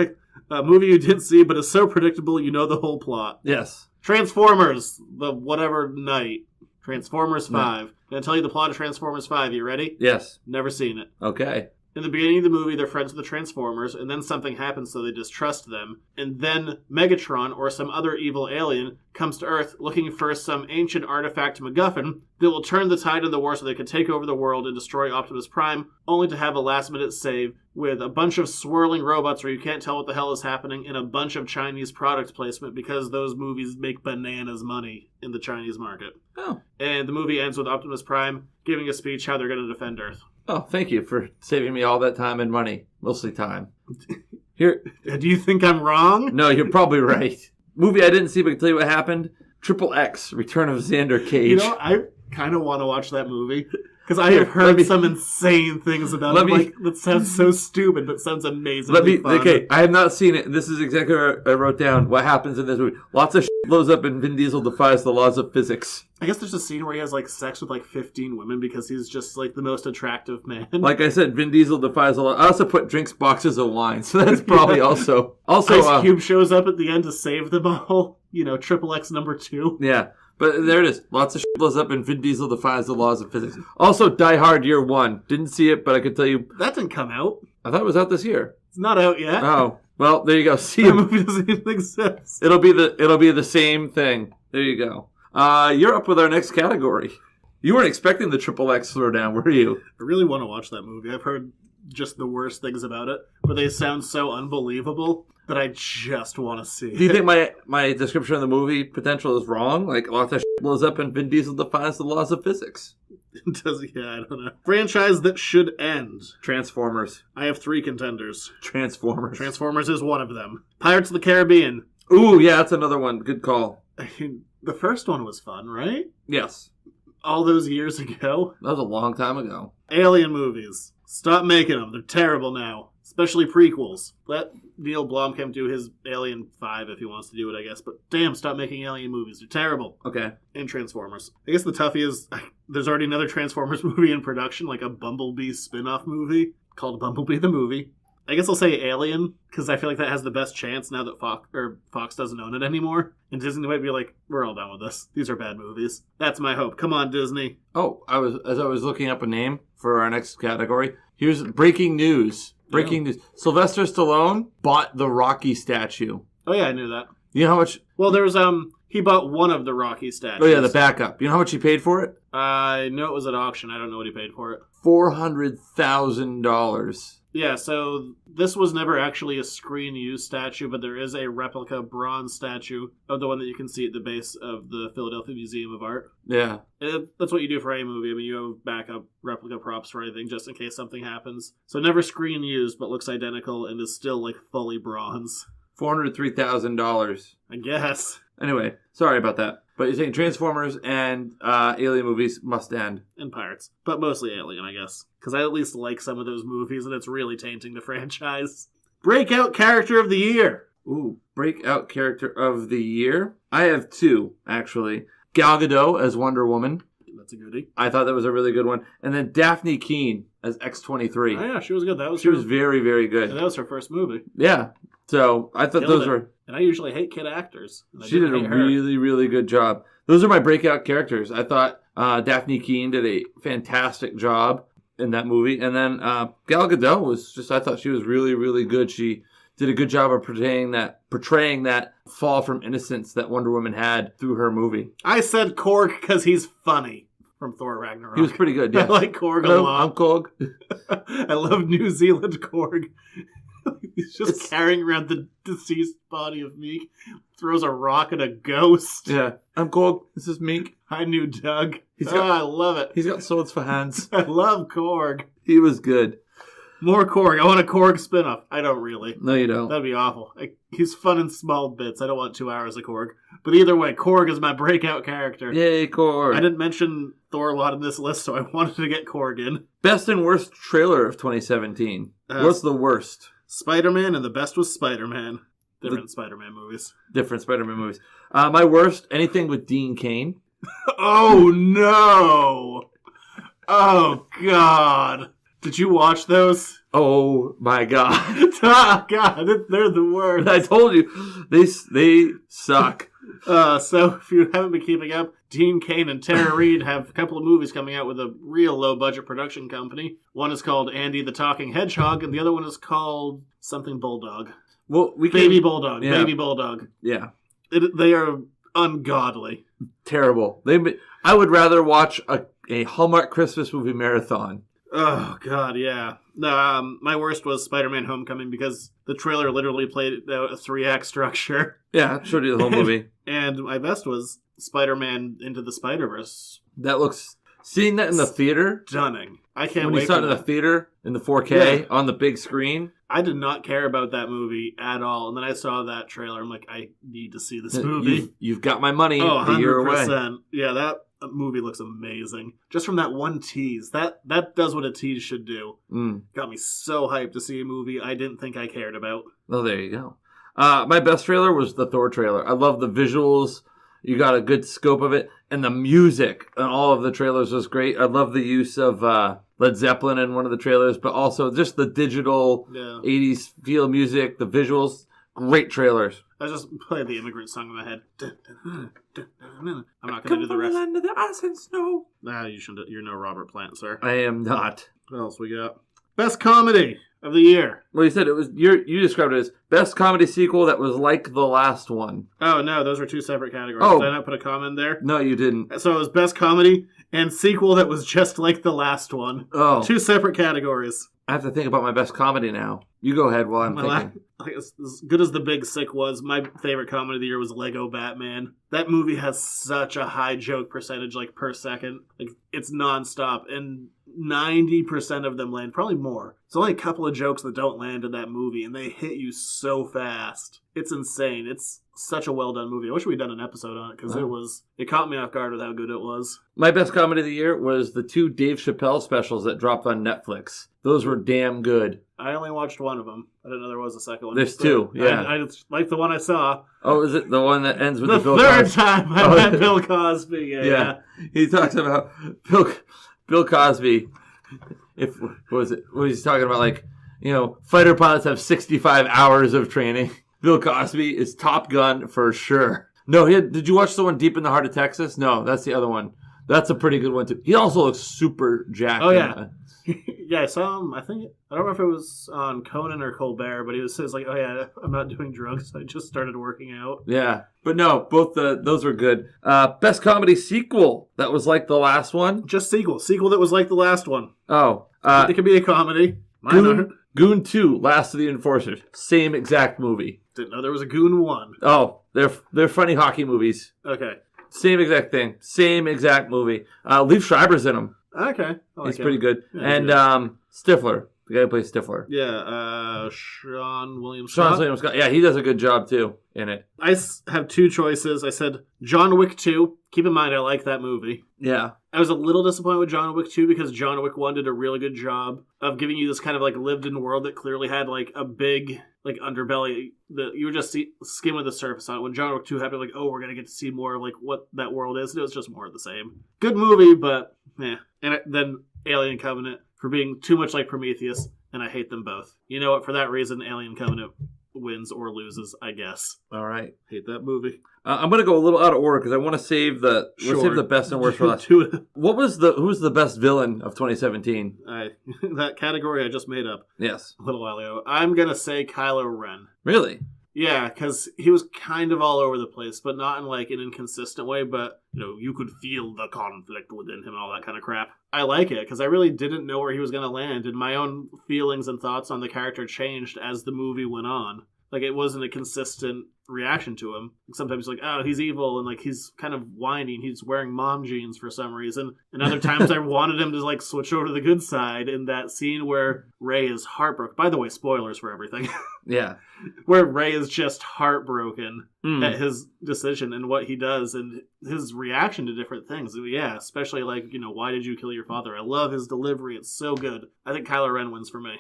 a movie you didn't see, but is so predictable you know the whole plot. Yes. Transformers, the whatever night. Transformers No. 5. Gonna tell you the plot of Transformers 5. You ready? Yes. Never seen it. Okay. In the beginning of the movie, they're friends with the Transformers, and then something happens so they distrust them. And then Megatron, or some other evil alien, comes to Earth looking for some ancient artifact MacGuffin that will turn the tide of the war so they can take over the world and destroy Optimus Prime, only to have a last-minute save with a bunch of swirling robots where you can't tell what the hell is happening, and a bunch of Chinese product placement because those movies make bananas money in the Chinese market. Oh. And the movie ends with Optimus Prime giving a speech how they're going to defend Earth. Oh, thank you for saving me all that time and money. Mostly time. Here. Do you think I'm wrong? No, you're probably right. Movie I didn't see but can tell you what happened. Triple X, Return of Xander Cage. You know, I kind of want to watch that movie because I have heard some insane things about it. Like, that sounds so stupid, but sounds amazingly fun. Okay, I have not seen it. This is exactly what I wrote down. What happens in this movie? Lots of shit blows up and Vin Diesel defies the laws of physics. I guess there's a scene where he has, like, sex with, like, 15 women because he's just, like, the most attractive man. Like I said, Vin Diesel defies the law. I also put drinks boxes of wine, so that's probably also... Ice Cube shows up at the end to save them all. You know, Triple X number 2. Yeah. But there it is. Lots of shit blows up and Vin Diesel defies the laws of physics. Also, Die Hard Year 1. Didn't see it, but I could tell you... That didn't come out. I thought it was out this year. It's not out yet. Oh. Well, there you go. See The you. movie doesn't even exist. It'll be the same thing. There you go. You're up with our next category. You weren't expecting the Triple X throwdown, were you? I really want to watch that movie. I've heard just the worst things about it, but they sound so unbelievable that I just want to see Do you it. think my description of the movie potential is wrong? Like, lots of shit blows up and Vin Diesel defies the laws of physics. Yeah, I don't know. Franchise that should end. Transformers. I have 3 contenders. Transformers. Transformers is one of them. Pirates of the Caribbean. Ooh, yeah, that's another one. Good call. I mean, the first one was fun, right? Yes. All those years ago. That was a long time ago. Alien movies. Stop making them. They're terrible now. Especially prequels. Let Neil Blomkamp do his Alien 5 if he wants to do it, I guess. But damn, stop making Alien movies. They're terrible. Okay. And Transformers. I guess the toughie is there's already another Transformers movie in production, like a Bumblebee spin-off movie called Bumblebee the Movie. I guess I'll say Alien, because I feel like that has the best chance now that Fox doesn't own it anymore. And Disney might be like, we're all done with this. These are bad movies. That's my hope. Come on, Disney. Oh, as I was looking up a name for our next category, here's breaking news. Breaking news. Sylvester Stallone bought the Rocky statue. Oh yeah, I knew that. You know how much? Well, there was he bought one of the Rocky statues. Oh yeah, the backup. You know how much he paid for it? I know it was at auction. I don't know what he paid for it. $400,000. Yeah, so this was never actually a screen-used statue, but there is a replica bronze statue of the one that you can see at the base of the Philadelphia Museum of Art. Yeah. That's what you do for any movie. I mean, you have backup replica props for anything just in case something happens. So never screen-used, but looks identical and is still, like, fully bronze. $403,000. I guess. Anyway, sorry about that. But you're saying Transformers and Alien movies must end. And Pirates. But mostly Alien, I guess. Because I at least like some of those movies, and it's really tainting the franchise. Breakout Character of the Year. Ooh, breakout character of the year? I have 2, actually. Gal Gadot as Wonder Woman. That's a goodie. I thought that was a really good one. And then Daphne Keane as X-23. Oh, yeah, she was good. She was very, very good. And that was her first movie. Yeah. So I thought those were... And I usually hate kid actors. She did a really, really good job. Those are my breakout characters. I thought Daphne Keane did a fantastic job in that movie. And then Gal Gadot was just... I thought she was really, really good. She did a good job of portraying that fall from innocence that Wonder Woman had through her movie. I said Korg because he's funny from Thor Ragnarok. He was pretty good, yeah. I like Korg a Hello, lot. I'm Korg. I love New Zealand Korg. He's just carrying around the deceased body of Meek, throws a rock at a ghost. Yeah, I'm Korg. This is Meek. I knew Doug. Got, I love it. He's got swords for hands. I love Korg. He was good. More Korg. I want a Korg spinoff. I don't really. No, you don't. That'd be awful. He's fun in small bits. I don't want 2 hours of Korg. But either way, Korg is my breakout character. Yay, Korg. I didn't mention Thor a lot in this list, so I wanted to get Korg in. Best and worst trailer of 2017. What's the worst? Spider-Man, and the best was Spider-Man. Different Spider-Man movies. Different Spider-Man movies. My worst, anything with Dean Cain. Oh, no! Oh, God. Did you watch those? Oh, my God. Oh, God, they're the worst. I told you, they suck. So, if you haven't been keeping up, Dean Cain and Tara Reid have a couple of movies coming out with a real low-budget production company. One is called Andy the Talking Hedgehog, and the other one is called something Bulldog. Well, Baby Bulldog. Yeah. Baby Bulldog. Yeah. They are ungodly. Terrible. I would rather watch a Hallmark Christmas movie marathon. Oh, God, yeah. My worst was Spider-Man Homecoming because the trailer literally played out a 3-act structure. Yeah, showed you the whole movie. And my best was Spider-Man Into the Spider-Verse. That looks... Seeing that in the theater... Stunning. I can't when wait you saw it in the theater, in the 4K, on the big screen... I did not care about that movie at all. And then I saw that trailer. I'm like, I need to see this movie. You've got my money a year away. 100%. Yeah, that movie looks amazing. Just from that one tease. That does what a tease should do. Got me so hyped to see a movie I didn't think I cared about. Oh, there you go. My best trailer was the Thor trailer. I love the visuals. You got a good scope of it. And the music in all of the trailers was great. I love the use of Led Zeppelin in one of the trailers, but also just the digital 80s feel music, the visuals. Great trailers. I just played the Immigrant song in my head. I'm not going to do the rest. Come from the land of the ice and snow. Nah, you shouldn't. You're no Robert Plant, sir. I am not. What else we got? Best comedy of the year. Well, you said it was. You described it as best comedy sequel that was like the last one. Oh no, those are 2 separate categories. Oh. Did I not put a comma in there? No, you didn't. So it was best comedy and sequel that was just like the last one. Oh, 2 separate categories. I have to think about my best comedy now. You go ahead while I'm thinking. As good as The Big Sick was, my favorite comedy of the year was Lego Batman. That movie has such a high joke percentage, like per second. Like it's nonstop, and 90% of them land, probably more. It's only a couple of jokes that don't land in that movie, and they hit you so fast. It's insane. It's such a well done movie. I wish we'd done an episode on it because it caught me off guard with how good it was. My best comedy of the year was the 2 Dave Chappelle specials that dropped on Netflix. Those were damn good. I only watched one of them. I didn't know there was a second one. There's 2, yeah. I just like the one I saw. Oh, is it the one that ends with the Bill third Cosby? time I met Bill Cosby. Yeah. He talks about Bill Cosby. What was he talking about? Like, fighter pilots have 65 hours of training. Bill Cosby is Top Gun for sure. No, did you watch the one Deep in the Heart of Texas? No, that's the other one. That's a pretty good one too. He also looks super jacked. Oh yeah. Yeah, I saw him. I don't remember if it was on Conan or Colbert, but he was like, "Oh yeah, I'm not doing drugs. I just started working out." Yeah, but no, both those were good. Best comedy sequel that was like the last one. Just sequel that was like the last one. Oh, it could be a comedy. Goon 2, Last of the Enforcers, same exact movie. Didn't know there was a Goon 1. Oh, they're funny hockey movies. Okay. Same exact thing. Same exact movie. Liev Schreiber's in them. Okay. He's pretty good. Yeah, and Stifler. The guy who plays Stifler. Yeah, Sean William Sean Scott. William Scott. Yeah, he does a good job, too, in it. I have two choices. I said John Wick 2. Keep in mind, I like that movie. Yeah. I was a little disappointed with John Wick 2 because John Wick 1 did a really good job of giving you this kind of like lived-in world that clearly had like a big like underbelly that you would just skim with the surface on it. When John Wick 2 happened, like, oh, we're going to get to see more of like what that world is. And it was just more of the same. Good movie, but yeah. And then Alien Covenant for being too much like Prometheus, and I hate them both. You know what? For that reason, Alien Covenant wins or loses, I guess. All right. Hate that movie. I'm going to go a little out of order because I want to save the let's save the best and worst for last. Who was the best villain of 2017? That category I just made up. Yes. A little while ago. I'm going to say Kylo Ren. Really? Yeah, because he was kind of all over the place, but not in like an inconsistent way, but you could feel the conflict within him and all that kind of crap. I like it because I really didn't know where he was going to land, and my own feelings and thoughts on the character changed as the movie went on. Like, it wasn't a consistent reaction to him. Sometimes, like, oh, he's evil, and, like, he's kind of whining. He's wearing mom jeans for some reason. And other times I wanted him to, like, switch over to the good side in that scene where Rey is heartbroken. By the way, spoilers for everything. Yeah. Where Rey is just heartbroken at his decision and what he does and his reaction to different things. Yeah, especially, like, why did you kill your father? I love his delivery. It's so good. I think Kylo Ren wins for me.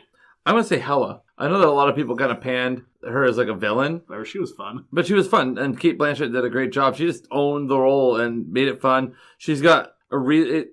I'm going to say Hela. I know that a lot of people kind of panned her as like a villain. She was fun. But she was fun, and Cate Blanchett did a great job. She just owned the role and made it fun. She's got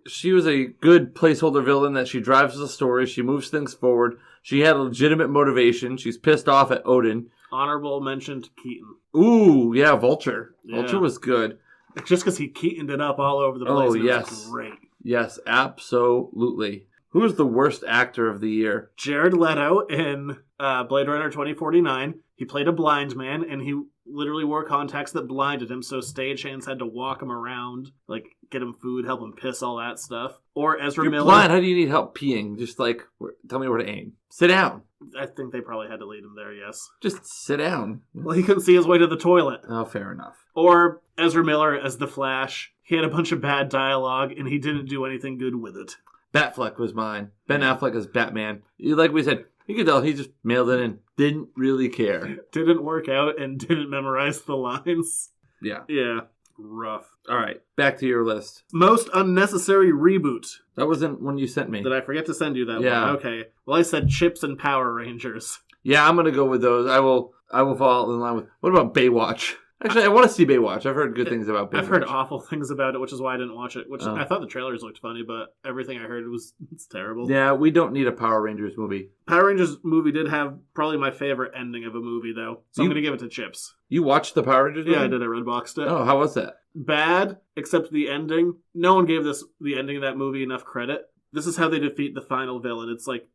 she was a good placeholder villain that she drives the story. She moves things forward. She had a legitimate motivation. She's pissed off at Odin. Honorable mention to Keaton. Ooh, yeah, Vulture. Yeah. Vulture was good. Just because he Keatoned it up all over the place. Oh, it yes. was great. Yes, absolutely. Who is the worst actor of the year? Jared Leto in Blade Runner 2049. He played a blind man, and he literally wore contacts that blinded him, so stagehands had to walk him around, like, get him food, help him piss, all that stuff. Or Ezra You're Miller. blind. How do you need help peeing? Just, like, tell me where to aim. Sit down. I think they probably had to lead him there, yes. Just sit down. Well, he couldn't see his way to the toilet. Oh, fair enough. Or Ezra Miller as the Flash. He had a bunch of bad dialogue, and he didn't do anything good with it. Batfleck was mine. Ben Affleck as Batman. Like we said, you could tell he just mailed it in. Didn't really care. Didn't work out and didn't memorize the lines. Yeah. Yeah. Rough. All right. Back to your list. Most unnecessary reboot. That wasn't one you sent me. Did I forget to send you that Yeah. one? Okay. Well, I said Chips and Power Rangers. Yeah, I'm going to go with those. I will fall in line with... What about Baywatch? Actually, I want to see Baywatch. I've heard good things about Baywatch. I've heard awful things about it, which is why I didn't watch it. I thought the trailers looked funny, but everything I heard it's terrible. Yeah, we don't need a Power Rangers movie. Power Rangers movie did have probably my favorite ending of a movie, though. So I'm going to give it to Chips. You watched the Power Rangers movie? Yeah, I did. I Redboxed it. Oh, how was that? Bad, except the ending. No one gave the ending of that movie enough credit. This is how they defeat the final villain. It's like,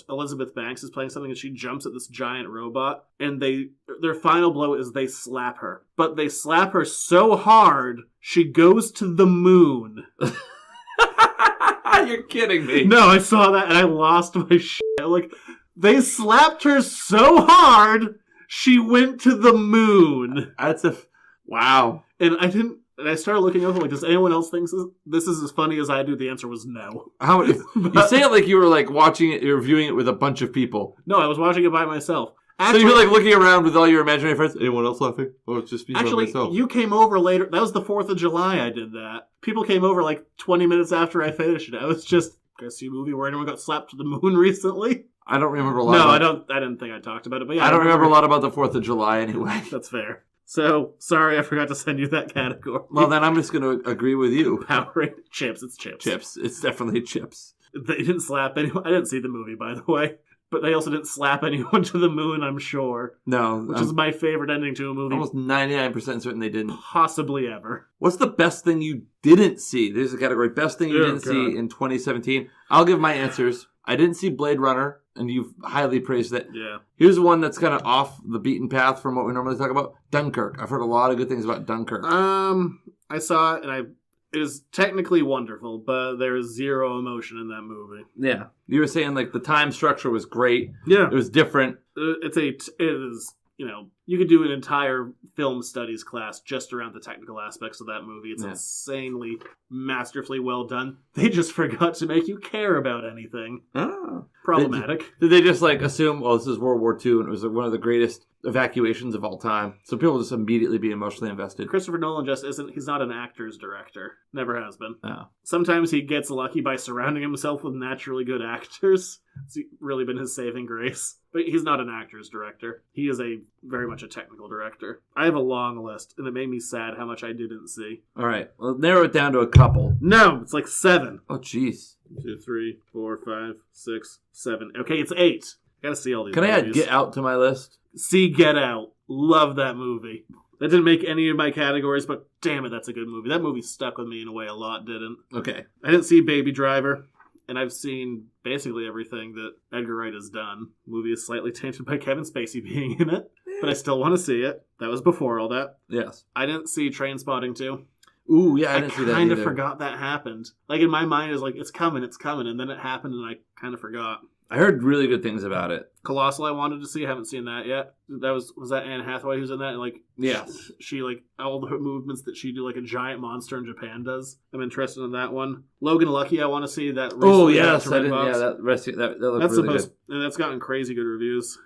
Elizabeth Banks is playing something and she jumps at this giant robot and their final blow is they slap her. But they slap her so hard, she goes to the moon. You're kidding me. No, I saw that and I lost my shit. Like, they slapped her so hard, she went to the moon. That's wow. And I started looking up, like, does anyone else think this is as funny as I do? The answer was no. You say it like you were, like, watching it, you're viewing it with a bunch of people. No, I was watching it by myself. Actually, so you're, like, looking around with all your imaginary friends. Anyone else laughing? Or it's just me by myself? Actually, you came over later. That was the 4th of July I did that. People came over, like, 20 minutes after I finished it. I was just, I see a movie where anyone got slapped to the moon recently. I don't remember a lot. No, I didn't think I talked about it. But yeah, I don't remember a lot about the 4th of July anyway. That's fair. So, sorry I forgot to send you that category. Well, then I'm just going to agree with you. Power Chips. It's Chips. Chips. It's definitely Chips. They didn't slap anyone. I didn't see the movie, by the way. But they also didn't slap anyone to the moon, I'm sure. No. Which is my favorite ending to a movie. Almost 99% certain they didn't. Possibly ever. What's the best thing you didn't see? There's a category. Best thing you didn't see in 2017. I'll give my answers. I didn't see Blade Runner, and you've highly praised it. Yeah. Here's one that's kind of off the beaten path from what we normally talk about. Dunkirk. I've heard a lot of good things about Dunkirk. I saw it, and it is technically wonderful, but there is zero emotion in that movie. Yeah. You were saying, like, the time structure was great. Yeah. It was different. It is you know, you could do an entire film studies class just around the technical aspects of that movie. It's insanely, masterfully well done. They just forgot to make you care about anything. Oh. Problematic. Did they just like assume, well, this is World War II and it was one of the greatest evacuations of all time, so people just immediately be emotionally invested? Christopher Nolan just isn't, he's not an actor's director. Never has been. Oh. Sometimes he gets lucky by surrounding himself with naturally good actors. It's really been his saving grace. But he's not an actor's director. He is very much a technical director. I have a long list, and it made me sad how much I didn't see. All right, well, narrow it down to a couple. No, it's like 7. Oh, jeez. 2, 3, 4, 5, 6, 7. Okay, it's 8. Gotta see all these Can I movies. add Get Out to my list? See Get Out. Love that movie. That didn't make any of my categories, but damn it, that's a good movie. That movie stuck with me in a way a lot didn't. Okay. I didn't see Baby Driver, and I've seen basically everything that Edgar Wright has done. The movie is slightly tainted by Kevin Spacey being in it, but I still want to see it. That was before all that. Yes. I didn't see Trainspotting 2. Ooh, yeah, I didn't see that kind either. of forgot that happened. Like, in my mind, it's like, it's coming, and then it happened, and I kind of forgot. I heard really good things about it. Colossal I wanted to see, haven't seen that yet. That was that Anne Hathaway who's in that? And, like, Yes. she like, all the movements that she do, like a giant monster in Japan does. I'm interested in that one. Logan Lucky, I want to see that. Oh, recently yes. got I to didn't, Redbox. yeah, that looked That's really supposed, good. and that's gotten crazy good reviews.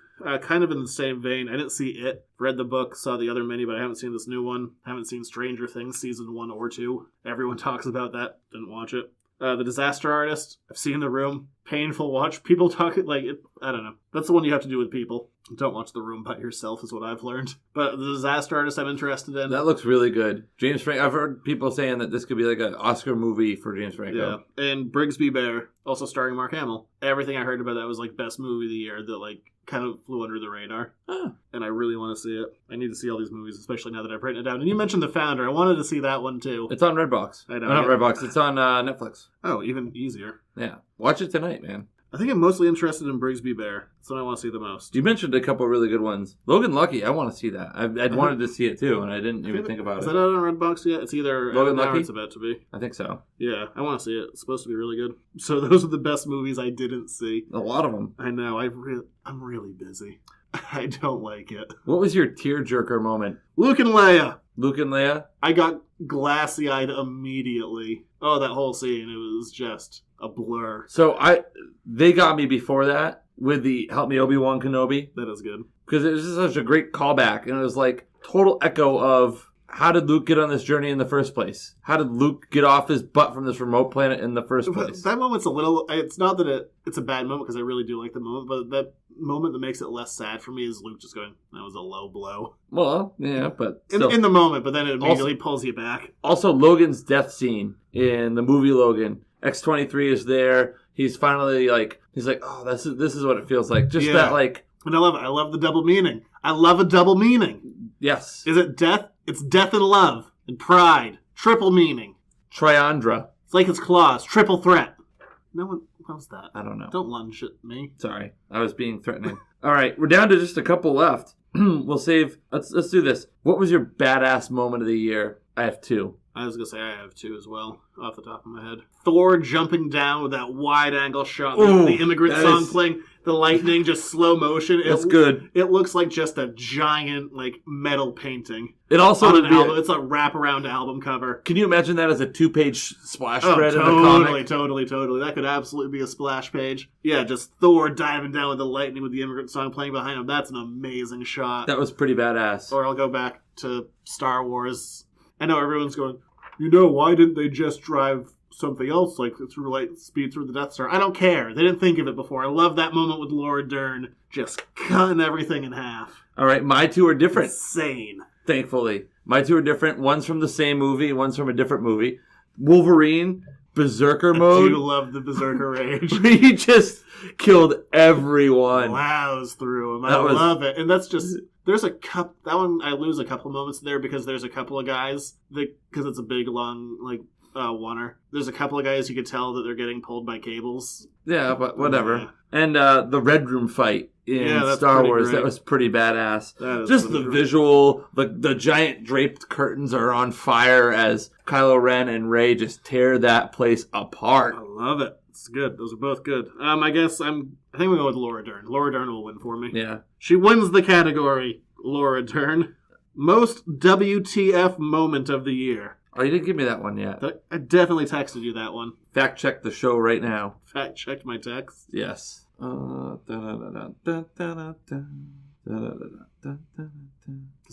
Kind of in the same vein. I didn't see it. Read the book, saw the other mini, but I haven't seen this new one. Haven't seen Stranger Things season 1 or 2. Everyone talks about that. Didn't watch it. The Disaster Artist. I've seen The Room. Painful watch. People talk like it. I don't know. That's the one you have to do with people. Don't watch The Room by yourself is what I've learned. But The Disaster Artist I'm interested in. That looks really good. James Franco. I've heard people saying that this could be like an Oscar movie for James Franco. Yeah. And Brigsby Bear, also starring Mark Hamill. Everything I heard about that was like best movie of the year that like kind of flew under the radar. Huh. And I really want to see it. I need to see all these movies, especially now that I've written it down. And you mentioned The Founder. I wanted to see that one too. It's on Redbox. I know. Not Redbox. It's on Netflix. Oh, even easier. Yeah. Watch it tonight, man. I think I'm mostly interested in Brigsby Bear. That's what I want to see the most. You mentioned a couple really good ones. Logan Lucky, I want to see that. I'd wanted to see it too, and I didn't even think about Is it. that out on Redbox yet? It's either Logan out now or Lucky? it's about to be. I think so. Yeah, I want to see it. It's supposed to be really good. So those are the best movies I didn't see. A lot of them. I know. I'm really busy. I don't like it. What was your tearjerker moment? Luke and Leia. Luke and Leia? I got glassy-eyed immediately. Oh, that whole scene. It was just a blur. So they got me before that with the Help Me Obi-Wan Kenobi. That is good. Because it was just such a great callback. And it was like total echo of how did Luke get on this journey in the first place? How did Luke get off his butt from this remote planet in the first place? That moment's a little... It's not that it's a bad moment, because I really do like the moment, but that moment that makes it less sad for me is Luke just going, that was a low blow. Well, yeah, but still. In the moment, but then it immediately pulls you back. Also, Logan's death scene in the movie Logan. X-23 is there. He's finally he's like, oh, this is what it feels like. Just that, like... And I love it. I love the double meaning. I love a double meaning. Yes. Is it death? It's death and love and pride. Triple meaning. Triandra. It's like his claws. Triple threat. No one loves that. I don't know. Don't lunge at me. Sorry. I was being threatening. All right. We're down to just a couple left. We'll save... Let's do this. What was your badass moment of the year? I have 2. I was going to say I have 2 as well, off the top of my head. Thor jumping down with that wide-angle shot. Ooh, the Immigrant song playing. The lightning, just slow motion. That's good. It looks like just a giant, metal painting. It also on would an be album. It's a wraparound album cover. Can you imagine that as a 2-page splash spread in the comic? Totally. That could absolutely be a splash page. Yeah, just Thor diving down with the lightning with the Immigrant song playing behind him. That's an amazing shot. That was pretty badass. Or I'll go back to Star Wars. I know everyone's going, why didn't they just drive something else, speed through the Death Star? I don't care. They didn't think of it before. I love that moment with Laura Dern just cutting everything in half. All right, my 2 are different. Insane. Thankfully. My 2 are different. One's from the same movie, one's from a different movie. Wolverine, Berserker mode. You love the Berserker rage. He just killed everyone. Plows through him. I love it. And that's just... There's that one I lose a couple moments there because there's a couple of guys because it's a big, long, oneer. There's a couple of guys you could tell that they're getting pulled by cables. Yeah, but whatever. Yeah. And the Red Room fight in Star Wars, that was pretty badass. Just the visual, the giant draped curtains are on fire as Kylo Ren and Rey just tear that place apart. I love it. It's good. Those are both good. I think we'll go with Laura Dern. Laura Dern will win for me. Yeah. She wins the category. Laura turn. Most WTF moment of the year. Oh, you didn't give me that one yet. I definitely texted you that one. Fact check the show right now. Fact checked my text. Yes. Because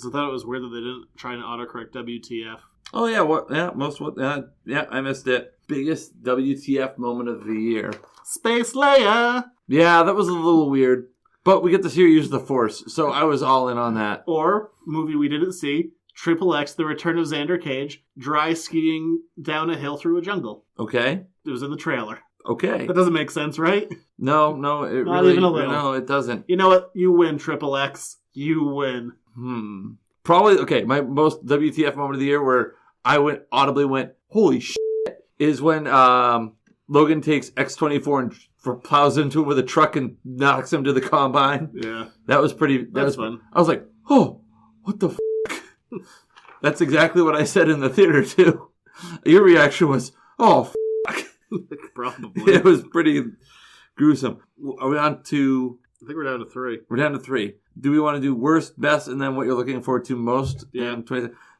I thought it was weird that they didn't try and autocorrect WTF. Oh yeah, what? Yeah, yeah, I missed it. Biggest WTF moment of the year. Space Leia! Yeah, that was a little weird. But we get to see her use the Force, so I was all in on that. Or, movie we didn't see, Triple X, The Return of Xander Cage, dry skiing down a hill through a jungle. Okay. It was in the trailer. Okay. That doesn't make sense, right? No, it Not really, even a little. No, it doesn't. You know what? You win, Triple X. You win. Probably, okay, my most WTF moment of the year where I audibly went, holy shit, is when Logan takes X-24 and plows into him with a truck and knocks him to the combine. Yeah. That was pretty... That was fun. I was like, oh, what the f***? That's exactly what I said in the theater, too. Your reaction was, oh, f***. Probably. It was pretty gruesome. Are we on to... I think we're down to 3. We're down to 3. Do we want to do worst, best, and then what you're looking forward to most? Yeah.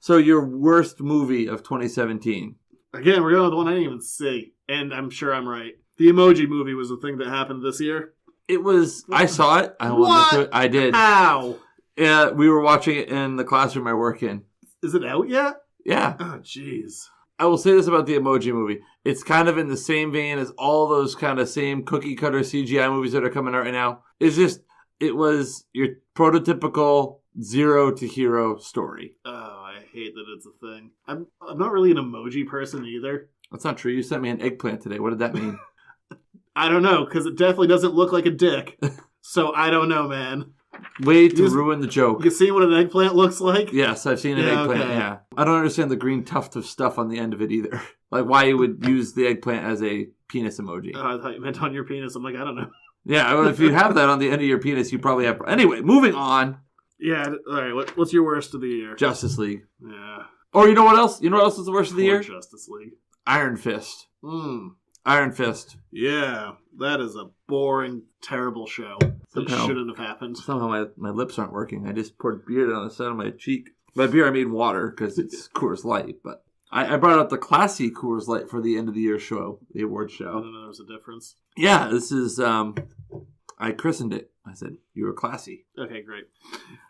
So your worst movie of 2017. Again, we're going with the one I didn't even see. And I'm sure I'm right. The Emoji Movie was the thing that happened this year. It was... I saw it. I wanted to. I did. How? Yeah, we were watching it in the classroom I work in. Is it out yet? Yeah. Oh, jeez. I will say this about the Emoji Movie. It's kind of in the same vein as all those kind of same cookie-cutter CGI movies that are coming out right now. It's just... It was your prototypical zero to hero story. Oh, I hate that it's a thing. I'm not really an emoji person either. That's not true. You sent me an eggplant today. What did that mean? I don't know, because it definitely doesn't look like a dick. So I don't know, man. Way to ruin the joke. You see what an eggplant looks like? Yes, I've seen an eggplant, okay. yeah. I don't understand the green tuft of stuff on the end of it either. Like why you would use the eggplant as a penis emoji. Oh, I thought you meant on your penis. I'm like, I don't know. Yeah, well, if you have that on the end of your penis, you probably have... Anyway, moving on. Yeah, all right. What's your worst of the year? Justice League. Yeah. Or you know what else? You know what else is the worst of the year? Justice League. Iron Fist. Iron Fist. Yeah, that is a boring, terrible show. That shouldn't have happened. Somehow my lips aren't working. I just poured beer down the side of my cheek. By beer, I mean water, because it's Coors Light. But I brought out the classy Coors Light for the end of the year show, the award show. I didn't know there was a difference. Yeah, this is... I christened it. I said, you were classy. Okay, great.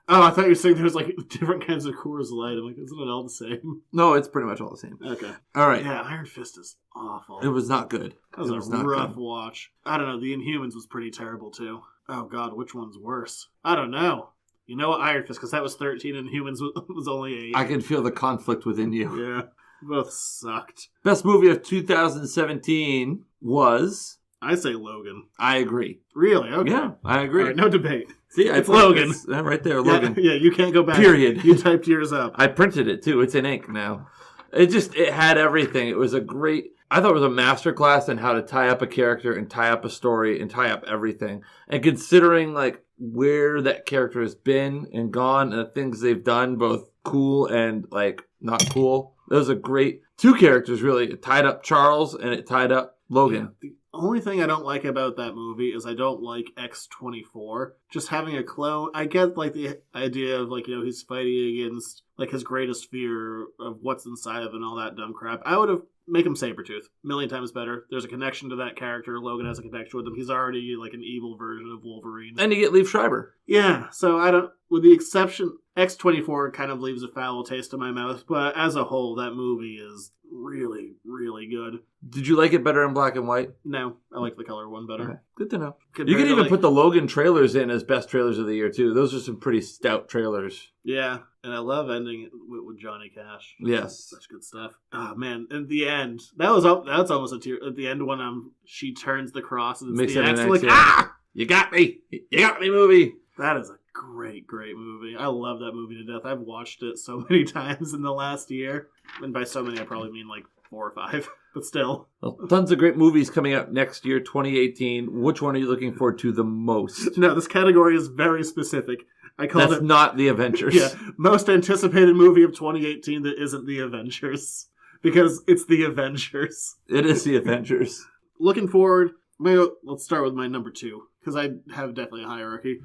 Oh, I thought you were saying there was like different kinds of Coors Light. I'm like, isn't it all the same? No, it's pretty much all the same. Okay. All right. Yeah, Iron Fist is awful. It was not good. That was a rough watch. I don't know. The Inhumans was pretty terrible, too. Oh, God, which one's worse? I don't know. You know what? Iron Fist, because that was 13 and Inhumans was only 8. I can feel the conflict within you. Yeah. Both sucked. Best movie of 2017 was... I say Logan. I agree. Really? Okay. Yeah, I agree. All right, no debate. See, it's Logan. Right there, Logan. Yeah, you can't go back. Period. You typed yours up. I printed it, too. It's in ink now. It had everything. It was a great... I thought it was a masterclass in how to tie up a character and tie up a story and tie up everything. And considering, like, where that character has been and gone and the things they've done, both cool and, like, not cool, it was a great... 2 characters, really. It tied up Charles and it tied up Logan. Yeah, the only thing I don't like about that movie is I don't like X-24. Just having a clone, I get like the idea of like, you know, he's fighting against like his greatest fear of what's inside of and all that dumb crap. I would have make him Sabretooth. A million times better. There's a connection to that character. Logan has a connection with him. He's already like an evil version of Wolverine. And you get Liev Schreiber. Yeah, so I don't, with the exception, X-24 kind of leaves a foul taste in my mouth, but as a whole, that movie is really, really good. Did you like it better in black and white? No, I like the color one better. Okay. Good to know. Compared you can to, even like, put the Logan trailers in as best trailers of the year, too. Those are some pretty stout trailers. Yeah, and I love ending it with Johnny Cash. Yes. Such good stuff. Oh, man, in the end, that's almost a tear. At the end when she turns the cross and it's the X, like, ah! You got me! You got me, movie! That is a great, great movie. I love that movie to death. I've watched it so many times in the last year. And by so many, I probably mean like 4 or 5. But still. Well, tons of great movies coming up next year, 2018. Which one are you looking forward to the most? No, this category is very specific. I called That's it... not the Avengers. Yeah, most anticipated movie of 2018 that isn't the Avengers. Because it's the Avengers. It is the Avengers. Looking forward... Let's start with my number 2. because I have definitely a hierarchy.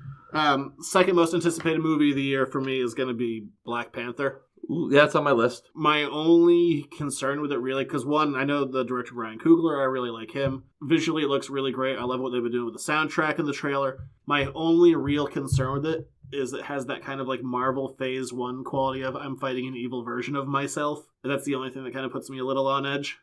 Second most anticipated movie of the year for me is going to be Black Panther. Ooh, yeah, it's on my list. My only concern with it really, because one, I know the director Ryan Coogler, I really like him. Visually, it looks really great. I love what they've been doing with the soundtrack and the trailer. My only real concern with it is it has that kind of like Marvel Phase 1 quality of I'm fighting an evil version of myself. And that's the only thing that kind of puts me a little on edge.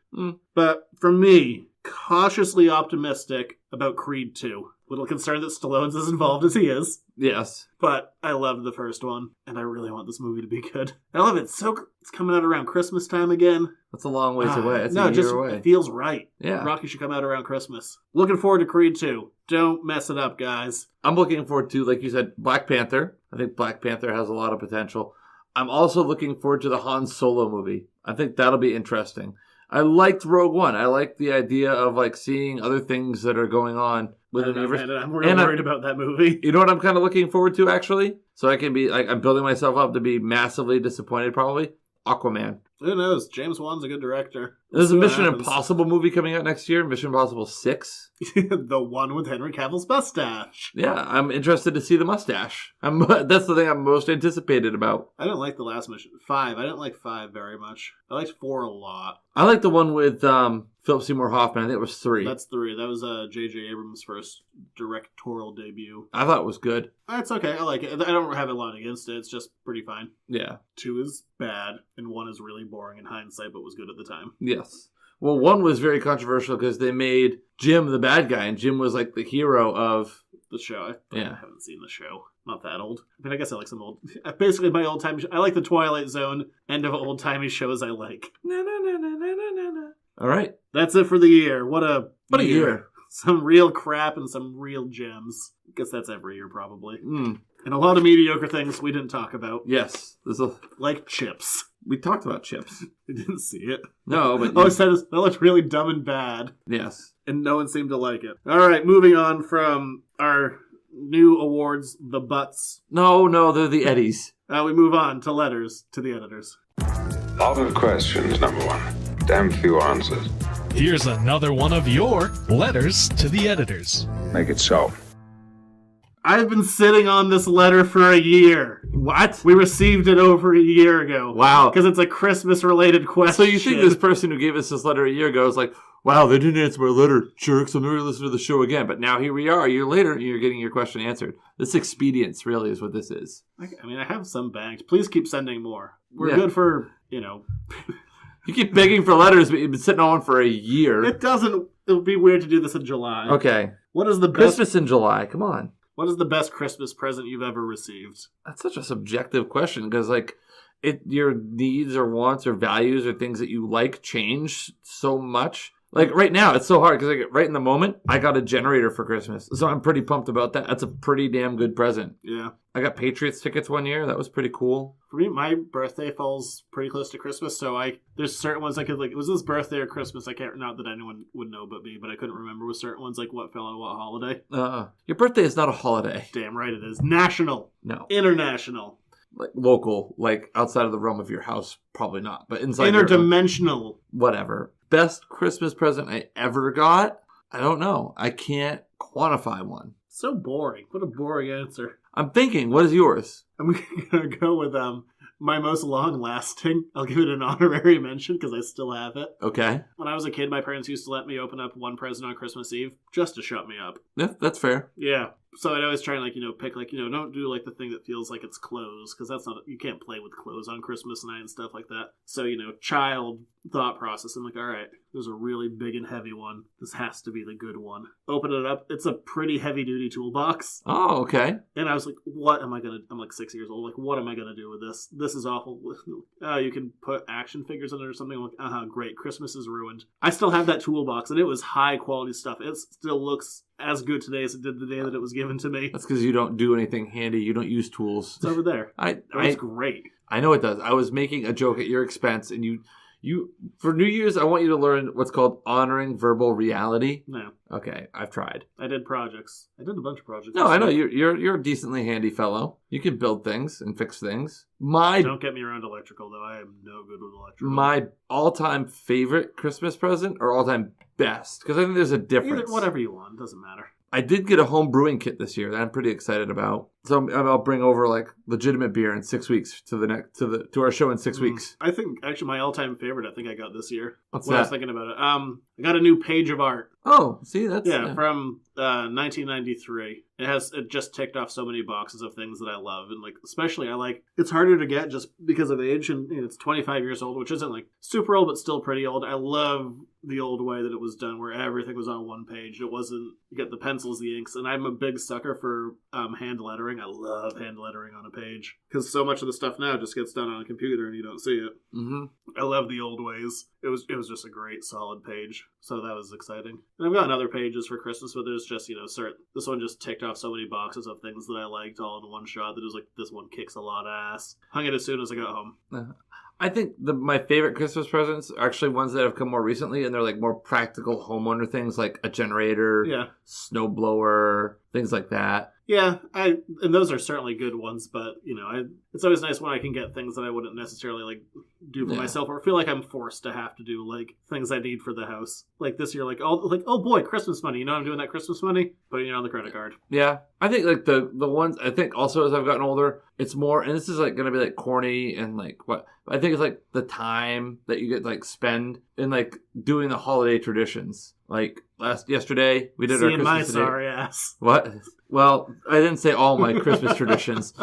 But for me, cautiously optimistic about Creed 2. Little concerned that Stallone's as involved as he is. Yes. But I loved the first one, and I really want this movie to be good. I love it. It's coming out around Christmas time again. That's a long ways away. It's no, a year away. It feels right. Yeah. Rocky should come out around Christmas. Looking forward to Creed 2. Don't mess it up, guys. I'm looking forward to, like you said, Black Panther. I think Black Panther has a lot of potential. I'm also looking forward to the Han Solo movie. I think that'll be interesting. I liked Rogue One. I like the idea of like seeing other things that are going on within the universe. I'm really worried about that movie. You know what I'm kind of looking forward to, actually? So I can be like, I'm building myself up to be massively disappointed, probably. Aquaman. Who knows? James Wan's a good director. There's a Mission Impossible movie coming out next year, Mission Impossible 6. The one with Henry Cavill's mustache. Yeah, I'm interested to see the mustache. That's the thing I'm most anticipated about. I didn't like the last Mission. 5. I didn't like 5 very much. I liked 4 a lot. I like the one with Philip Seymour Hoffman. I think it was 3. That's 3. That was J.J. Abrams' first directorial debut. I thought it was good. It's okay. I like it. I don't have a lot against it. It's just pretty fine. Yeah. 2 is bad, and 1 is really boring in hindsight, but was good at the time. Yes. Well, 1 was very controversial because they made Jim the bad guy, and Jim was like the hero of the show. I Yeah. haven't seen the show. Not that old. I mean, I guess I like some old... Basically, my old-time... I like the Twilight Zone end of old-timey shows I like. Na, na, na, na, na, na, na. All right. That's it for the year. What a year. Some real crap and some real gems. I guess that's every year, probably. Mm. And a lot of mediocre things we didn't talk about. Yes. Like Chips. We talked about Chips. I didn't see it. No, but... All I said is, that looked really dumb and bad. Yes. And no one seemed to like it. All right, moving on from our new awards, the butts. No, they're the Eddies. We move on to letters to the editors. Lot of questions, number one. Damn few answers. Here's another one of your letters to the editors. Make it so. I've been sitting on this letter for a year. What? We received it over a year ago. Wow. Because it's a Christmas-related question. So you think this person who gave us this letter a year ago is like, wow, they didn't answer my letter, jerks, I'm never going to listen to the show again. But now here we are, a year later, and you're getting your question answered. This expedience really is what this is. I mean, I have some banked. Please keep sending more. We're Yeah. good for, You keep begging for letters, but you've been sitting on one for a year. It would be weird to do this in July. Okay. What is the best... Christmas in July, come on. What is the best Christmas present you've ever received? That's such a subjective question because, your needs or wants or values or things that you like change so much. Like, right now, it's so hard because, right in the moment, I got a generator for Christmas. So I'm pretty pumped about that. That's a pretty damn good present. Yeah. I got Patriots tickets one year. That was pretty cool. For me, my birthday falls pretty close to Christmas, so there's certain ones I could, was this birthday or Christmas? Not that anyone would know but me, but I couldn't remember with certain ones, what fell on what holiday. Your birthday is not a holiday. Damn right it is. National. No. International. Like, local. Like, outside of the realm of your house, probably not. But inside your own- Interdimensional. Whatever. Best Christmas present I ever got? I don't know. I can't quantify one. So boring. What a boring answer. I'm thinking, what is yours? I'm going to go with my most long-lasting. I'll give it an honorary mention because I still have it. Okay. When I was a kid, my parents used to let me open up one present on Christmas Eve just to shut me up. Yeah, that's fair. Yeah. So I'd always try and, pick, don't do, the thing that feels like it's clothes, because that's not, you can't play with clothes on Christmas night and stuff like that. So, child thought process. I'm like, all right, there's a really big and heavy one. This has to be the good one. Open it up. It's a pretty heavy-duty toolbox. Oh, okay. And I was like, what am I going to, I'm 6 years old. What am I going to do with this? This is awful. You can put action figures in it or something. I'm like, great. Christmas is ruined. I still have that toolbox, and it was high-quality stuff. It still looks as good today as it did the day that it was given to me. That's because you don't do anything handy. You don't use tools. It's over there. It's great. I know it does. I was making a joke at your expense, and you for New Year's, I want you to learn what's called honoring verbal reality. No. Okay, I've tried. I did projects. I did a bunch of projects. No, I know you're a decently handy fellow. You can build things and fix things. Don't get me around electrical though. I am no good with electrical. My all-time favorite Christmas present or all-time best? Because I think there's a difference. Whatever you want, it doesn't matter. I did get a home brewing kit this year that I'm pretty excited about. So I'll bring over like legitimate beer in 6 weeks to our show in 6 weeks. I think actually my all-time favorite I think I got this year. What's when that? I was thinking about it. I got a new page of art. Oh, see, that's From 1993. It just ticked off so many boxes of things that I love, and like especially I like it's harder to get just because of age, and it's 25 years old, which isn't like super old but still pretty old. I love the old way that it was done, where everything was on one page. It wasn't you get the pencils, the inks, and I'm a big sucker for hand lettering. I love hand lettering on a page because so much of the stuff now just gets done on a computer and you don't see it. Mm-hmm. I love the old ways. It was just a great solid page, so that was exciting. And I've gotten other pages for Christmas, but there's just this one just ticked off so many boxes of things that I liked all in one shot that it was like this one kicks a lot of ass. Hung it as soon as I got home. I think my favorite Christmas presents are actually ones that have come more recently, and they're like more practical homeowner things, like a generator, snowblower, things like that. Yeah, and those are certainly good ones, but it's always nice when I can get things that I wouldn't necessarily like do for myself, or feel like I'm forced to have to do like things I need for the house. Like this year, oh boy, Christmas money. I'm doing that Christmas money, putting it on the credit card. Yeah, I think like the ones I think also as I've gotten older, it's more, and this is like going to be like corny and like what I think it's like the time that you get like spend in like doing the holiday traditions. Like yesterday, we did our Christmas my today. sorry ass. What? Well, I didn't say all my Christmas traditions,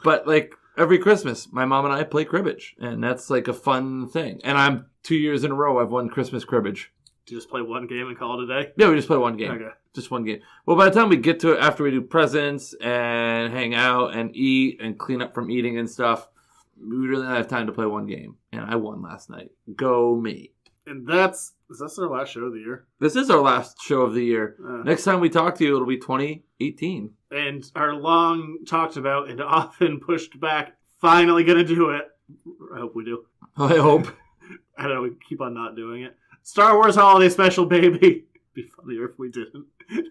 but like every Christmas, my mom and I play cribbage, and that's like a fun thing. And I'm 2 years in a row I've won Christmas cribbage. Do you just play one game and call it a day? Yeah, we just play one game. Okay. Just one game. Well, by the time we get to it, after we do presents and hang out and eat and clean up from eating and stuff, we really don't have time to play one game. And I won last night. Go me. And is this our last show of the year? This is our last show of the year. Next time we talk to you, it'll be 2018. And our long talked about and often pushed back, finally gonna do it. I hope we do. I hope. I don't know, we keep on not doing it. Star Wars Holiday Special, baby. It'd be funnier if we didn't.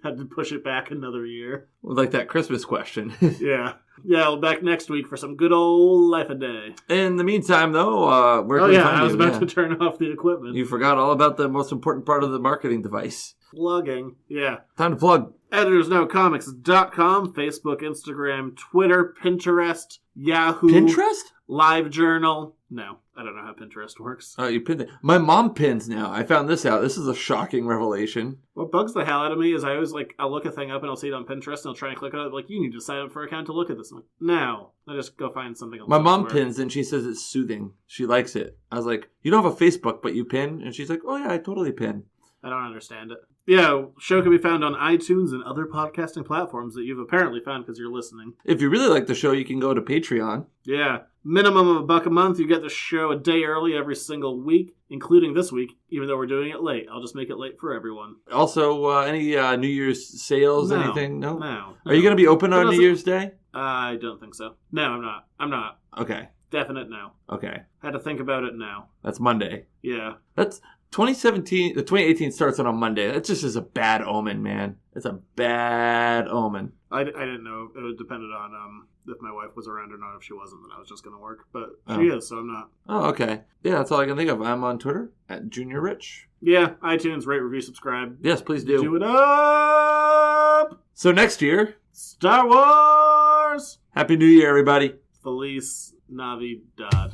Had to push it back another year. Like that Christmas question. Yeah. Yeah, we'll be back next week for some good old Life a Day. In the meantime, though, where can we find you? I was about to turn off the equipment. You forgot all about the most important part of the marketing device. Plugging. Yeah. Time to plug. EditorsNoteComics.com, Facebook, Instagram, Twitter, Pinterest, Yahoo. Pinterest? LiveJournal. No, I don't know how Pinterest works. Oh, you pinned it. My mom pins now. I found this out. This is a shocking revelation. What bugs the hell out of me is I always I'll look a thing up and I'll see it on Pinterest and I'll try and click on it. Like, you need to sign up for an account to look at this. I'm like, no. I just go find something else. My mom pins and she says it's soothing. She likes it. I was like, you don't have a Facebook, but you pin? And she's like, oh yeah, I totally pin. I don't understand it. Yeah, show can be found on iTunes and other podcasting platforms that you've apparently found because you're listening. If you really like the show, you can go to Patreon. Yeah. Minimum of $1 a month. You get the show a day early every single week, including this week, even though we're doing it late. I'll just make it late for everyone. Also, any New Year's sales, No. anything? No? No. Are you going to be open on New Year's Day? I don't think so. No, I'm not. I'm not. Okay. Definite no. Okay. Had to think about it now. That's Monday. Yeah. That's 2017. The 2018 starts on a Monday. That just is a bad omen, man. It's a bad omen. I didn't know. It depended on if my wife was around or not. If she wasn't, then I was just going to work. But she is, so I'm not. Oh, okay. Yeah, that's all I can think of. I'm on Twitter at Junior Rich. Yeah, iTunes, rate, review, subscribe. Yes, please do. Do it up! So next year, Star Wars! Happy New Year, everybody. Feliz Navidad.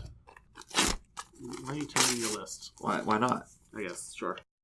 Why are you telling your list? Why not? I guess, sure.